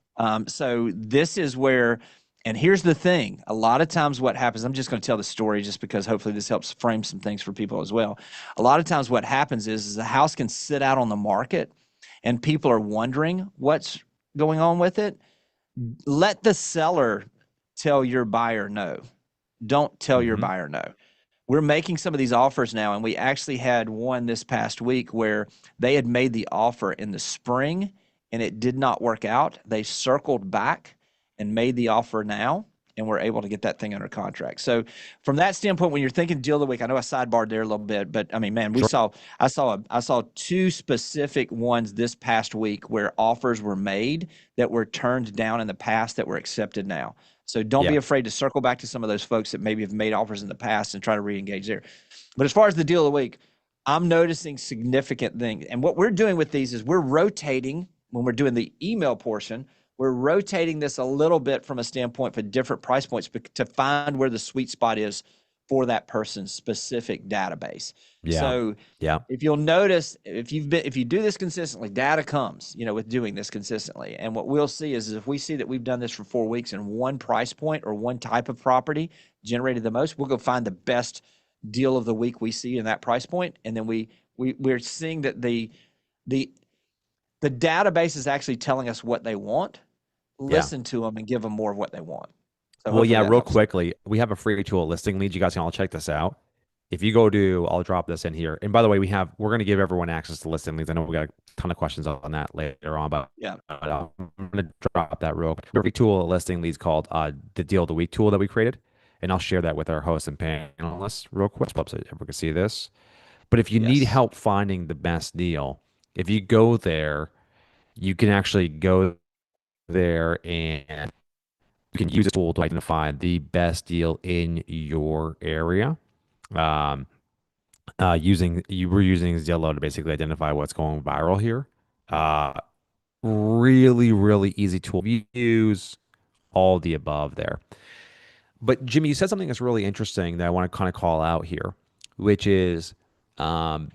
So this is where, and here's the thing: a lot of times, what happens, I'm just going to tell the story just because hopefully this helps frame some things for people as well. A lot of times, what happens is the house can sit out on the market, and people are wondering what's going on with it. Let the seller tell your buyer no. Don't tell your Hmm. buyer no. We're making some of these offers now, and we actually had one this past week where they had made the offer in the spring and it did not work out. They circled back and made the offer now, and we're able to get that thing under contract. So from that standpoint, when you're thinking deal of the week, I know I sidebarred there a little bit, but I mean, man, Sure. I saw two specific ones this past week where offers were made that were turned down in the past that were accepted now. So don't Yeah. be afraid to circle back to some of those folks that maybe have made offers in the past and try to re-engage there. But as far as the deal of the week, I'm noticing significant things. And what we're doing with these is we're rotating when we're doing the email portion, we're rotating this a little bit from a standpoint for different price points to find where the sweet spot is for that person's specific database. Yeah. So Yeah. if you'll notice, if you do this consistently, data comes, with doing this consistently. And what we'll see is if we see that we've done this for 4 weeks and one price point or one type of property generated the most, we'll go find deal of the week we see in that price point, and then we're seeing that the database is actually telling us what they want. Yeah. Listen to them and give them more of what they want. So Well, hopefully yeah, that real helps. quickly, we have a free tool, Listing Leads. You guys can all check this out. If you go to, I'll drop this in here. And by the way, we're going to give everyone access to Listing Leads. I know we got a ton of questions on that later on, but Yeah. I'm going to drop that real quick. We have a free tool, Listing Leads called the Deal of the Week tool that we created. And I'll share that with our hosts and panelists real quick so everyone can see this. But if you need Yes. help finding the best deal, if you go there, you can actually go there and you can use this tool to identify the best deal in your area. Um, we're using Zillow to basically identify what's going viral here. Uh, really, really easy tool. You use all the above there. But Jimmy, you said something that's really interesting that I want to kind of call out here, which is um,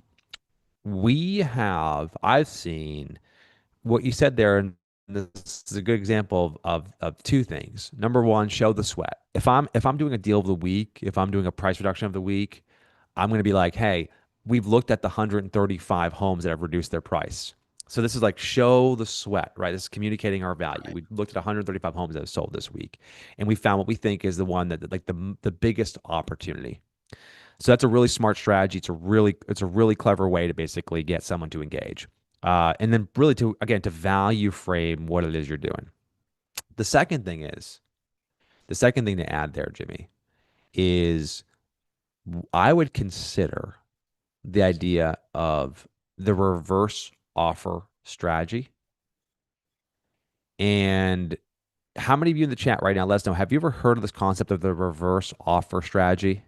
I've seen what you said there, and this is a good example of two things. Number one, show the sweat. If I'm doing a deal of the week, if I'm doing a price reduction of the week, I'm going to be like, hey, we've looked at the 135 homes that have reduced their price. So this is like show the sweat, right? This is communicating our value. Right. We looked at 135 homes that have sold this week, and we found what we think is the one that like the biggest opportunity. So that's a really smart strategy. It's a really clever way to basically get someone to engage. And then really to value frame what it is you're doing. The second thing is the second thing to add there, Jimmy, is I would consider the idea of the reverse offer strategy. And how many of you in the chat right now, let us know, have you ever heard of this concept of the reverse offer strategy?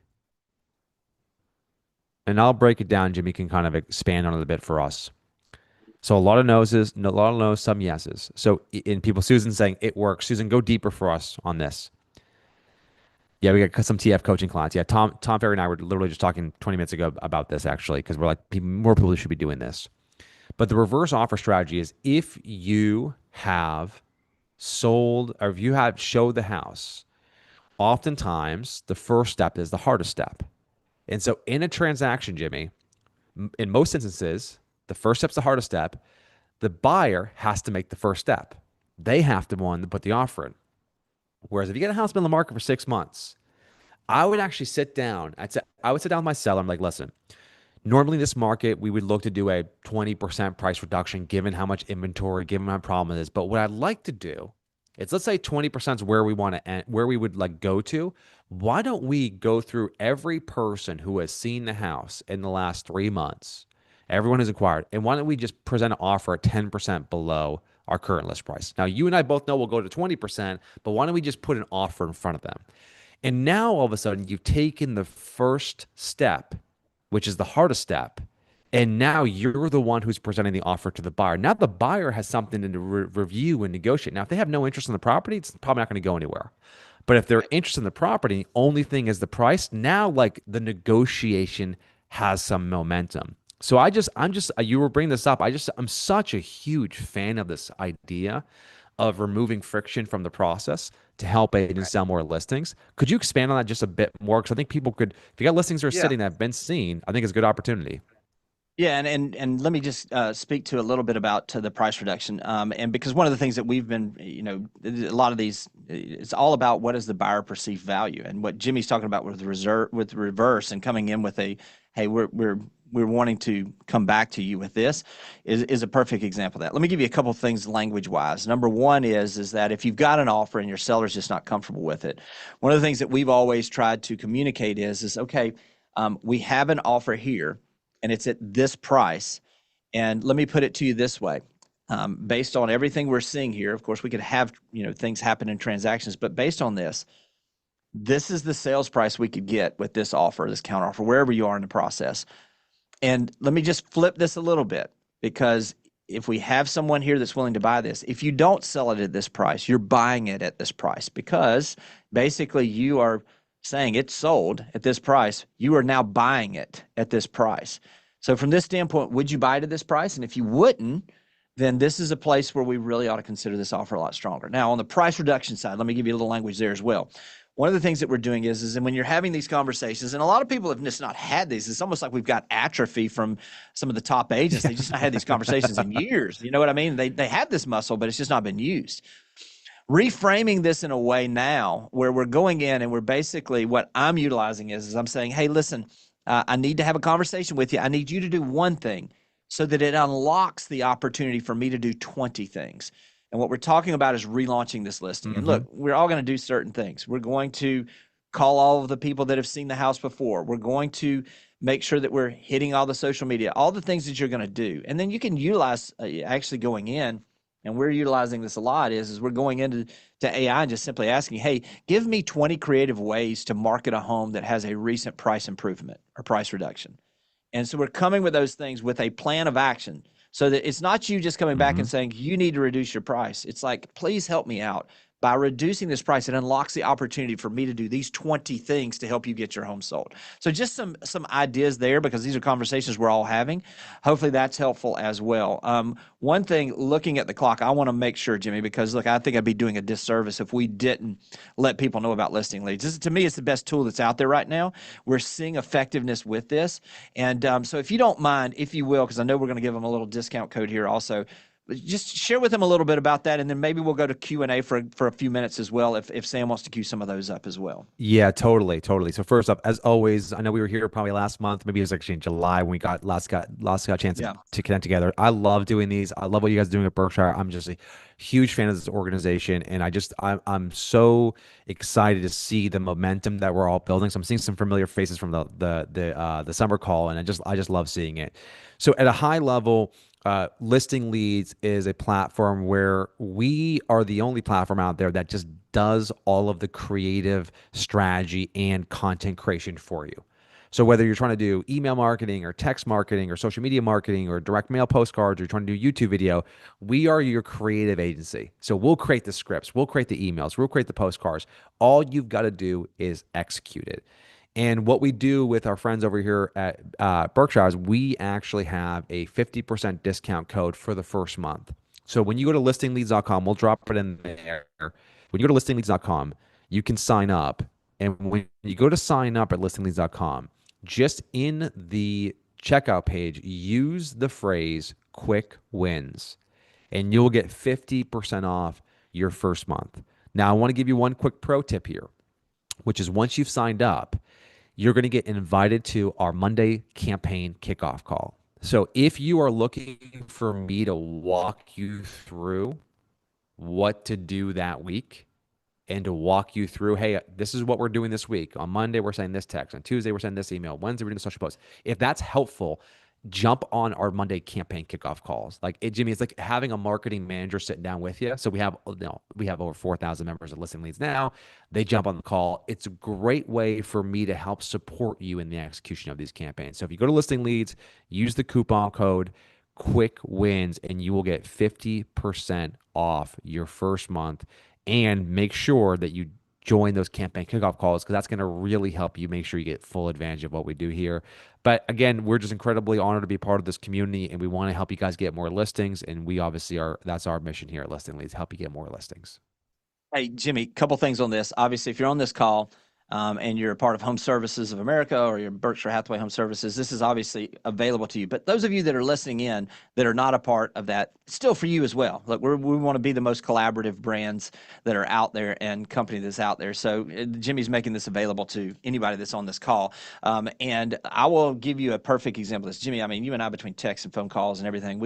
And I'll break it down. Jimmy can kind of expand on it a bit for us. So a lot of noses, a lot of no's, some yeses. So in people, Susan's saying it works. Susan, go deeper for us on this. Yeah, we got some TF coaching clients. Yeah, Tom Ferry and I were literally just talking 20 minutes ago about this actually, because we're like, more people should be doing this. But the reverse offer strategy is if you have sold or if you have showed the house, oftentimes the first step is the hardest step. And so in a transaction, Jimmy, in most instances, the first step's the hardest step. The buyer has to make the first step. They have to one to put the offer in. Whereas if you get a house been on the market for 6 months, I would actually sit down. I would sit down with my seller. I'm like, listen, normally in this market, we would look to do a 20% price reduction given how much inventory, given how problem it is. But what I'd like to do is let's say 20% is where we want to end, where we would like go to. Why don't we go through every person who has seen the house in the last 3 months, everyone who's acquired, and why don't we just present an offer at 10% below our current list price? Now, you and I both know we'll go to 20%, but why don't we just put an offer in front of them? And now all of a sudden you've taken the first step, which is the hardest step. And now you're the one who's presenting the offer to the buyer. Now the buyer has something to review and negotiate. Now, if they have no interest in the property, it's probably not going to go anywhere. But if they're Right. interested in the property, only thing is the price. Now, like the negotiation has some momentum. So you were bringing this up. I'm such a huge fan of this idea of removing friction from the process to help agents Right. sell more listings. Could you expand on that just a bit more? Because I think people could, if you got listings that are Yeah. sitting that have been seen, I think it's a good opportunity. Yeah, and let me just speak to a little bit about to the price reduction, and because one of the things that we've been, a lot of these, it's all about what is the buyer perceived value, and what Jimmy's talking about with reverse, and coming in with a, hey, we're wanting to come back to you with this, is a perfect example of that. Let me give you a couple of things language wise. Number one is that if you've got an offer and your seller's just not comfortable with it, one of the things that we've always tried to communicate is okay, we have an offer here and it's at this price. And let me put it to you this way. Based on everything we're seeing here, of course, we could have things happen in transactions, but based on this is the sales price we could get with this offer, this counter offer, wherever you are in the process. And let me just flip this a little bit, because if we have someone here that's willing to buy this, if you don't sell it at this price, you're buying it at this price, because basically you are saying it's sold at this price. You are now buying it at this price. So from this standpoint, would you buy it at this price? And if you wouldn't, then this is a place where we really ought to consider this offer a lot stronger. Now, on the price reduction side, let me give you a little language there as well. one of the things that we're doing is and when you're having these conversations, and a lot of people have just not had these, it's almost like we've got atrophy from some of the top agents. They just not had these conversations in years. You know what I mean? They have this muscle, but it's just not been used. Reframing this in a way now where we're going in and we're basically, what I'm utilizing is I'm saying, hey, listen, I need to have a conversation with you. I need you to do one thing so that it unlocks the opportunity for me to do 20 things. And what we're talking about is relaunching this listing. And look, we're all going to do certain things. We're going to call all of the people that have seen the house before. We're going to make sure that we're hitting all the social media, all the things that you're going to do. And then you can utilize actually going in, and we're utilizing this a lot, is we're going into AI and just simply asking, hey, give me 20 creative ways to market a home that has a recent price improvement or price reduction. And so we're coming with those things with a plan of action so that it's not you just coming back and saying, you need to reduce your price. It's like, please help me out. By reducing this price, it unlocks the opportunity for me to do these 20 things to help you get your home sold. So just some ideas there, because these are conversations we're all having. Hopefully that's helpful as well. One thing, looking at the clock, I want to make sure, Jimmy, because look, I think I'd be doing a disservice if we didn't let people know about listing leads. To me, it's the best tool that's out there right now. We're seeing effectiveness with this. And so if you don't mind, if you will, because I know we're going to give them a little discount code here also, just share with them a little bit about that, and then maybe we'll go to Q&A for a few minutes as well if Sam wants to cue some of those up as well. Yeah, totally, totally. So first up, as always, I know we were here probably last month, maybe it was actually in July when we last got a chance to connect together. I love doing these. I love what you guys are doing at Berkshire. I'm just a huge fan of this organization, and I'm so excited to see the momentum that we're all building. So I'm seeing some familiar faces from the summer call, and I just love seeing it. So at a high level, Listing Leads is a platform where we are the only platform out there that just does all of the creative strategy and content creation for you. So whether you're trying to do email marketing or text marketing or social media marketing or direct mail postcards, or you're trying to do YouTube video, we are your creative agency. So we'll create the scripts, we'll create the emails, we'll create the postcards. All you've got to do is execute it. And what we do with our friends over here at Berkshire is we actually have a 50% discount code for the first month. So when you go to listingleads.com, we'll drop it in there. When you go to listingleads.com, you can sign up. And when you go to sign up at listingleads.com, just in the checkout page, use the phrase quick wins, and you'll get 50% off your first month. Now, I want to give you one quick pro tip here, which is once you've signed up, you're going to get invited to our Monday campaign kickoff call. So if you are looking for me to walk you through what to do that week and to walk you through, hey, this is what we're doing this week. On Monday, we're sending this text. On Tuesday, we're sending this email. Wednesday, we're doing a social post. If that's helpful, jump on our Monday campaign kickoff calls. Like, Jimmy, it's like having a marketing manager sitting down with you. So we have over 4,000 members of Listing Leads now. They jump on the call. It's a great way for me to help support you in the execution of these campaigns. So if you go to Listing Leads, use the coupon code Quick Wins, and you will get 50% off your first month. And make sure that you join those campaign kickoff calls, because that's going to really help you make sure you get full advantage of what we do here. But again, we're just incredibly honored to be part of this community, and we want to help you guys get more listings. And we obviously that's our mission here at Listing Leads, help you get more listings. Hey, Jimmy, couple things on this. Obviously, if you're on this call and you're a part of Home Services of America or you're Berkshire Hathaway Home Services, this is obviously available to you. But those of you that are listening in that are not a part of that, it's still for you as well. Look, we want to be the most collaborative brands that are out there and company that's out there. So Jimmy's making this available to anybody that's on this call. And I will give you a perfect example of this. Jimmy, I mean, you and I, between texts and phone calls and everything,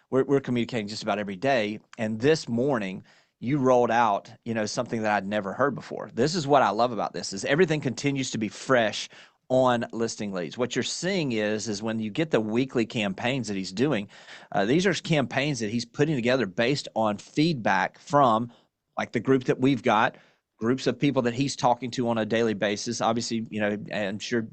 we're communicating just about every day. And this morning, you rolled out, something that I'd never heard before. This is what I love about this, is everything continues to be fresh on Listing Leads. What you're seeing is when you get the weekly campaigns that he's doing, these are campaigns that he's putting together based on feedback from like the group that we've got, groups of people that he's talking to on a daily basis. Obviously, I'm sure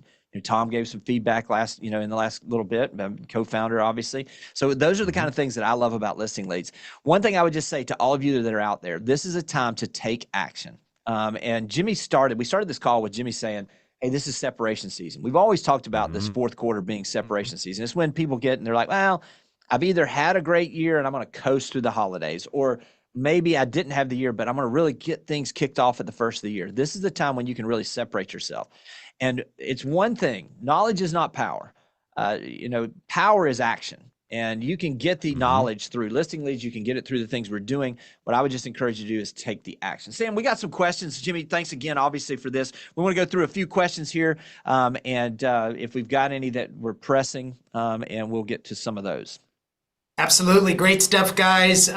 Tom gave some feedback in the last little bit, co-founder, obviously. So those are the kind of things that I love about Listing Leads. One thing I would just say to all of you that are out there, this is a time to take action. And we started this call with Jimmy saying, hey, this is separation season. We've always talked about this fourth quarter being separation season. It's when people get and they're like, well, I've either had a great year and I'm going to coast through the holidays, or maybe I didn't have the year, but I'm going to really get things kicked off at the first of the year. This is the time when you can really separate yourself. And it's one thing, knowledge is not power. Power is action. And you can get the knowledge through listing leads. You can get it through the things we're doing. What I would just encourage you to do is take the action. Sam, we got some questions. Jimmy, thanks again, obviously, for this. We want to go through a few questions here. And if we've got any that we're pressing, and we'll get to some of those. Absolutely. Great stuff, guys.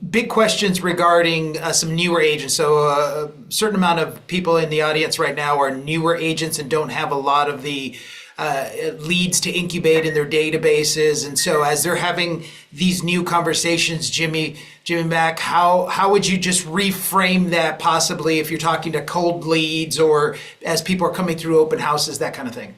Big questions regarding some newer agents. So a certain amount of people in the audience right now are newer agents and don't have a lot of the leads to incubate in their databases. And so as they're having these new conversations, Jimmy Mack, how would you just reframe that possibly if you're talking to cold leads or as people are coming through open houses, that kind of thing?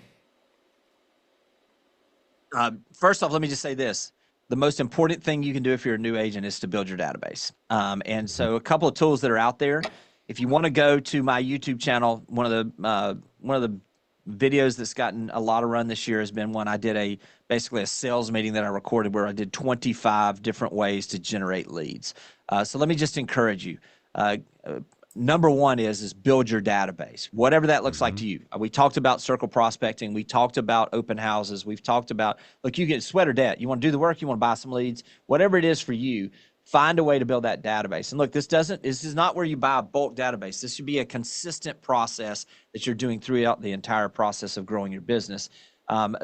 First off, let me just say this. The most important thing you can do if you're a new agent is to build your database. And so a couple of tools that are out there. If you want to go to my YouTube channel, one of the videos that's gotten a lot of run this year has been one I did basically a sales meeting that I recorded where I did 25 different ways to generate leads. So let me just encourage you. Number one is build your database, whatever that looks like to you. We talked about circle prospecting. We talked about open houses. We've talked about, look, you get sweat or debt. You want to do the work. You want to buy some leads, whatever it is for you, find a way to build that database. And look, this is not where you buy a bulk database. This should be a consistent process that you're doing throughout the entire process of growing your business.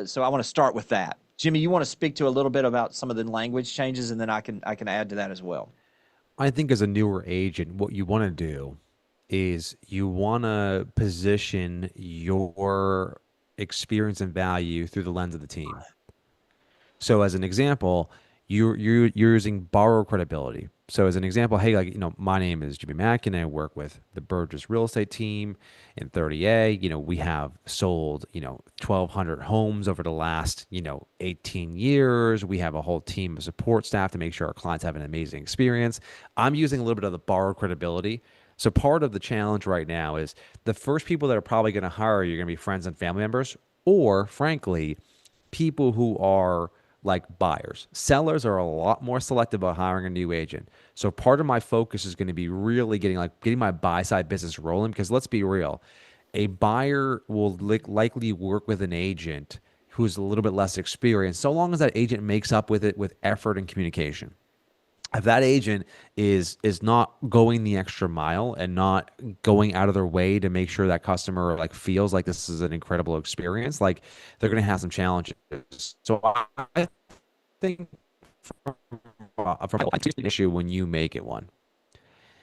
So I want to start with that. Jimmy, you want to speak to a little bit about some of the language changes, and then I can add to that as well. I think as a newer agent, what you want to do is you want to position your experience and value through the lens of the team. So as an example, you're using borrower credibility. So as an example, hey, my name is Jimmy Mackin, and I work with the Burgess real estate team in 30A. We have sold, 1,200 homes over the last, 18 years. We have a whole team of support staff to make sure our clients have an amazing experience. I'm using a little bit of the borrower credibility. So part of the challenge right now is the first people that are probably going to hire you are going to be friends and family members, or frankly, people who are like buyers. Sellers are a lot more selective about hiring a new agent. So part of my focus is going to be really getting my buy side business rolling, because let's be real, a buyer will likely work with an agent who's a little bit less experienced, so long as that agent makes up with it with effort and communication. If that agent is not going the extra mile and not going out of their way to make sure that customer feels like this is an incredible experience, they're going to have some challenges. So I think from an issue when you make it one,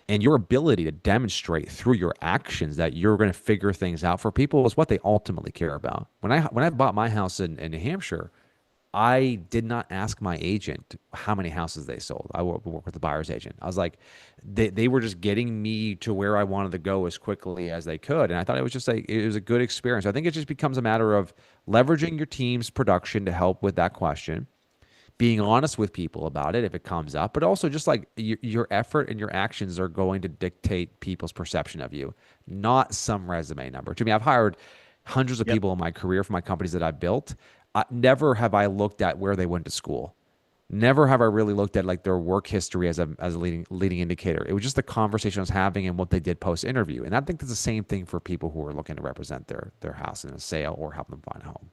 and your ability to demonstrate through your actions that you're going to figure things out for people is what they ultimately care about. When I bought my house in New Hampshire, I did not ask my agent how many houses they sold. I work with the buyer's agent. I was like, they were just getting me to where I wanted to go as quickly as they could. And I thought it was just it was a good experience. I think it just becomes a matter of leveraging your team's production to help with that question, being honest with people about it if it comes up, but also just your effort and your actions are going to dictate people's perception of you, not some resume number. To me, I've hired hundreds of people in my career for my companies that I've built. Never have I looked at where they went to school. Never have I really looked at their work history as a leading indicator. It was just the conversation I was having and what they did post interview. And I think that's the same thing for people who are looking to represent their house in a sale or help them find a home.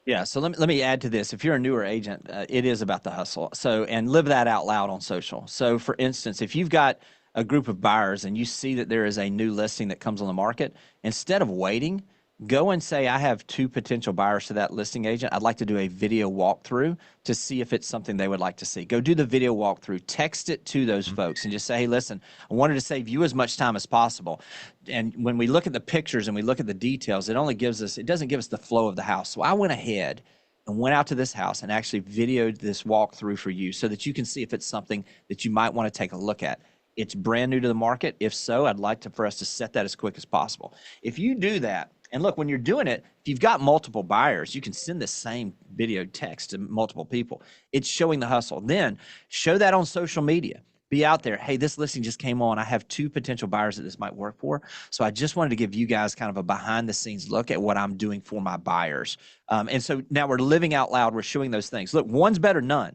Yeah, so let me add to this. If you're a newer agent, it is about the hustle. So, and live that out loud on social. So for instance, if you've got a group of buyers and you see that there is a new listing that comes on the market, instead of waiting, go and say, I have 2 potential buyers to that listing agent. I'd like to do a video walkthrough to see if it's something they would like to see. Go do the video walkthrough, text it to those folks and just say, hey, listen, I wanted to save you as much time as possible. And when we look at the pictures and we look at the details, it doesn't give us the flow of the house. So I went ahead and went out to this house and actually videoed this walkthrough for you so that you can see if it's something that you might want to take a look at. It's brand new to the market. If so, I'd like for us to set that as quick as possible. If you do that, and look, when you're doing it, if you've got multiple buyers, you can send the same video text to multiple people. It's showing the hustle. Then show that on social media. Be out there. Hey, this listing just came on. I have 2 potential buyers that this might work for. So I just wanted to give you guys kind of a behind the scenes look at what I'm doing for my buyers. And so now we're living out loud. We're showing those things. Look, one's better than none.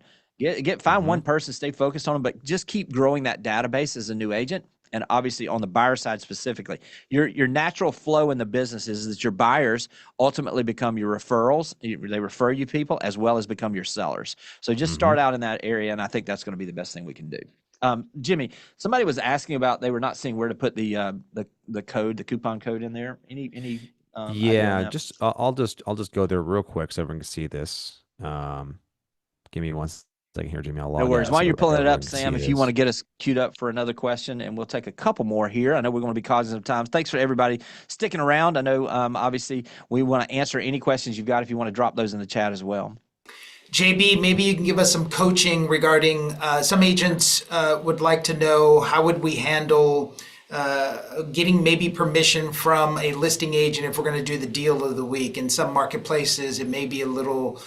Find one person, stay focused on them, but just keep growing that database as a new agent. And obviously on the buyer side specifically, your natural flow in the business is that your buyers ultimately become your referrals. They refer you people as well as become your sellers. So just start out in that area, and I think that's going to be the best thing we can do. Jimmy, somebody was asking about, they were not seeing where to put the code, the coupon code in there. Any idea on Yeah, that? I'll just go there real quick so everyone can see this. Give me one second here, Jimmy. I'll log No worries. out While so you're pulling it everyone up, can Sam, see if you want to this. get us queued up for another question, and we'll take a couple more here. I know we're going to be cognizant of time. Thanks for everybody sticking around. I know, obviously, we want to answer any questions you've got if you want to drop those in the chat as well. JB, maybe you can give us some coaching regarding some agents would like to know how would we handle getting maybe permission from a listing agent if we're going to do the deal of the week. In some marketplaces, it may be a little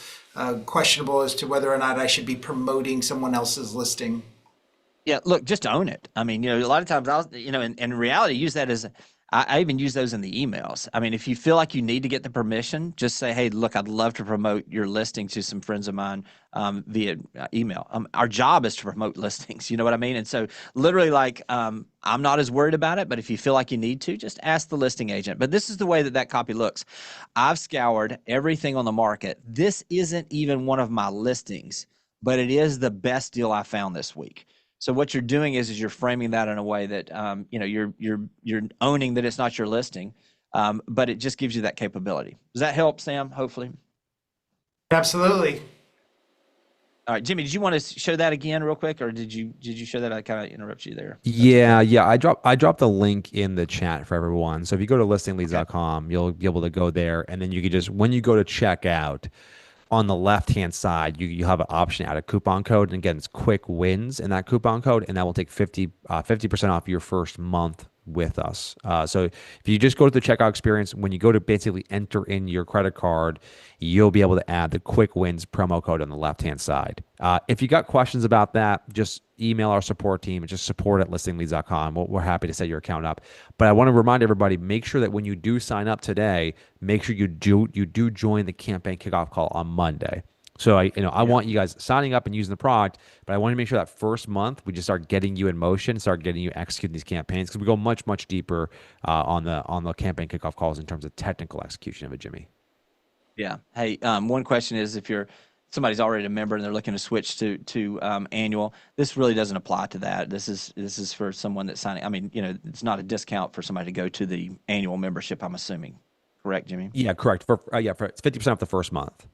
questionable as to whether or not I should be promoting someone else's listing. Yeah, look, just own it. I mean, a lot of times and in reality, use that as, I even use those in the emails. I mean, if you feel like you need to get the permission, just say, hey, look, I'd love to promote your listing to some friends of mine via email. Our job is to promote listings. You know what I mean? And so literally I'm not as worried about it, but if you feel like you need to, just ask the listing agent. But this is the way that copy looks. I've scoured everything on the market. This isn't even one of my listings, but it is the best deal I found this week. So what you're doing is you're framing that in a way that you're owning that it's not your listing, but it just gives you that capability. Does that help, Sam? Hopefully. Absolutely. All right, Jimmy, did you want to show that again real quick, or did you show that? I kind of interrupted you there. Yeah, yeah. I dropped the link in the chat for everyone. So if you go to listingleads.com, you'll be able to go there, and then you can just, when you go to checkout, on the left-hand side, you have an option to add a coupon code. And again, it's quick wins in that coupon code, and that will take 50% off your first month with us. So if you just go to the checkout experience, when you go to basically enter in your credit card, you'll be able to add the quick wins promo code on the left-hand side. If you got questions about that, just email our support team. It's just support@listingleads.com. We're happy to set your account up. But I want to remind everybody, make sure that when you do sign up today, make sure you do join the campaign kickoff call on Monday. So I want you guys signing up and using the product, but I want to make sure that first month we just start getting you in motion, start getting you executing these campaigns, because we go much deeper on the campaign kickoff calls in terms of technical execution of it, Jimmy. Yeah. Hey, one question is, if somebody's already a member and they're looking to switch to annual, this really doesn't apply to that. This is for someone that's signing. I mean, it's not a discount for somebody to go to the annual membership, I'm assuming. Correct, Jimmy? Yeah, correct. For it's 50% off the first month.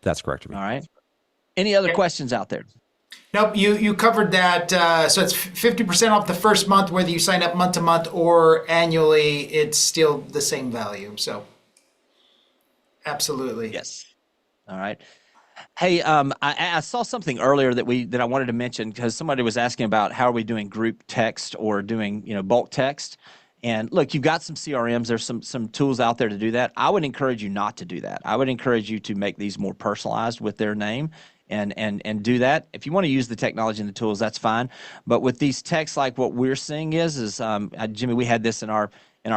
That's correct, Jimmy. All right. Any other questions out there? Nope, you covered that. So it's 50% off the first month, whether you sign up month to month or annually, it's still the same value. So absolutely. Yes. All right. Hey, I saw something earlier that I wanted to mention, because somebody was asking about how are we doing group text or doing bulk text. And look, you've got some CRMs. There's some tools out there to do that. I would encourage you not to do that. I would encourage you to make these more personalized with their name and do that. If you want to use the technology and the tools, that's fine. But with these texts, like what we're seeing is Jimmy, we had this in our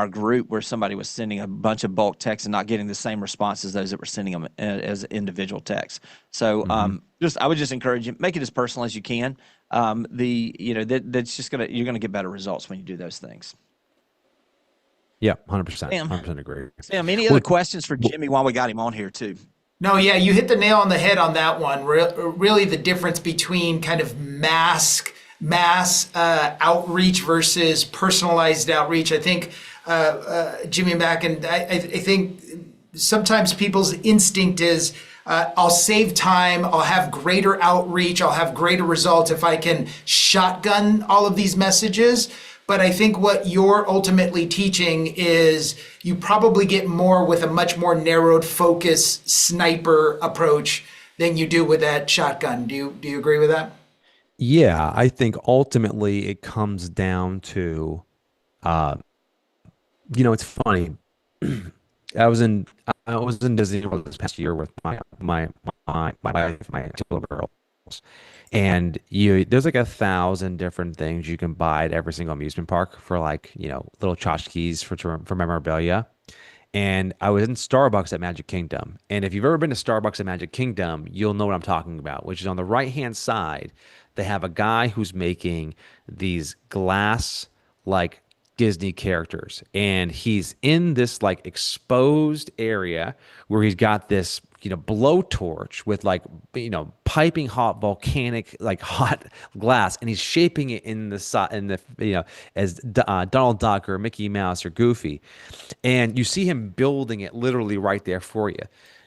group where somebody was sending a bunch of bulk texts and not getting the same response as those that were sending them as individual texts. So I would just encourage you, make it as personal as you can. That's just you're gonna get better results when you do those things. Yeah, 100%. 100% agree. Sam, any other questions for Jimmy while we got him on here too? No, yeah, you hit the nail on the head on that one. Really the difference between kind of mass outreach versus personalized outreach. I think Jimmy Mackin, I think sometimes people's instinct is I'll save time, I'll have greater outreach, I'll have greater results if I can shotgun all of these messages. But I think what you're ultimately teaching is you probably get more with a much more narrowed focus sniper approach than you do with that shotgun. Do you agree with that? Yeah, I think ultimately it comes down to, it's funny. I was in Disney World this past year with my wife, my two little girls, and there's like 1,000 different things you can buy at every single amusement park for little tchotchkes for memorabilia. And I was in Starbucks at Magic Kingdom. And if you've ever been to Starbucks at Magic Kingdom, you'll know what I'm talking about, which is on the right-hand side, they have a guy who's making these glass like Disney characters. And he's in this like exposed area where he's got this, blowtorch with like, piping hot volcanic, like hot glass. And he's shaping it in as Donald Duck or Mickey Mouse or Goofy. And you see him building it literally right there for you.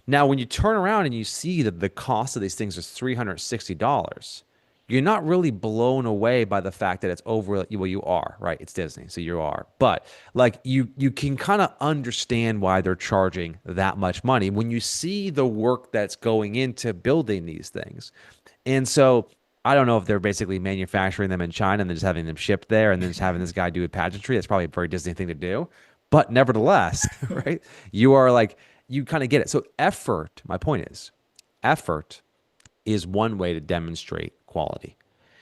Now, when you turn around and you see that the cost of these things is $360, you're not really blown away by the fact that it's over. Well, you are, right? It's Disney, so you are. But like you can kind of understand why they're charging that much money when you see the work that's going into building these things. And so I don't know if they're basically manufacturing them in China and then just having them shipped there and then just having this guy do a pageantry. That's probably a very Disney thing to do. But nevertheless, right? You kind of get it. So my point is, effort is one way to demonstrate quality.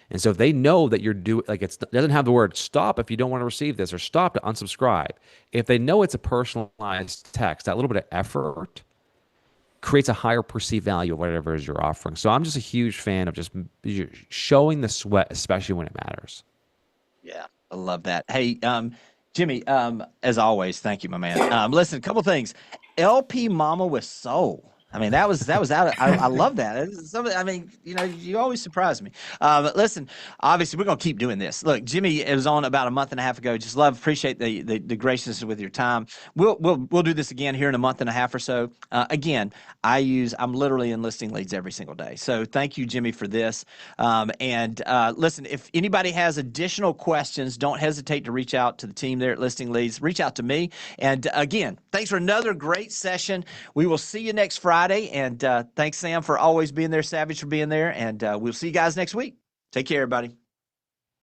And so if they know that you're doing, like it doesn't have the word stop if you don't want to receive this or stop to unsubscribe. If they know it's a personalized text, that little bit of effort creates a higher perceived value of whatever it is you're offering. So I'm just a huge fan of just showing the sweat, especially when it matters. Yeah, I love that. Hey, Jimmy, as always, thank you, my man. Listen, a couple things. LP Mama with Soul. I mean, that was out. I love that. You always surprise me. Listen, obviously, we're going to keep doing this. Look, Jimmy was on about a month and a half ago. Just appreciate the graciousness with your time. We'll do this again here in a month and a half or so. Again, I'm literally enlisting leads every single day. So thank you, Jimmy, for this. Listen, if anybody has additional questions, don't hesitate to reach out to the team there at Listing Leads. Reach out to me. And again, thanks for another great session. We will see you next Friday. And thanks, Sam, for always being there. Savage for being there. And we'll see you guys next week. Take care, everybody.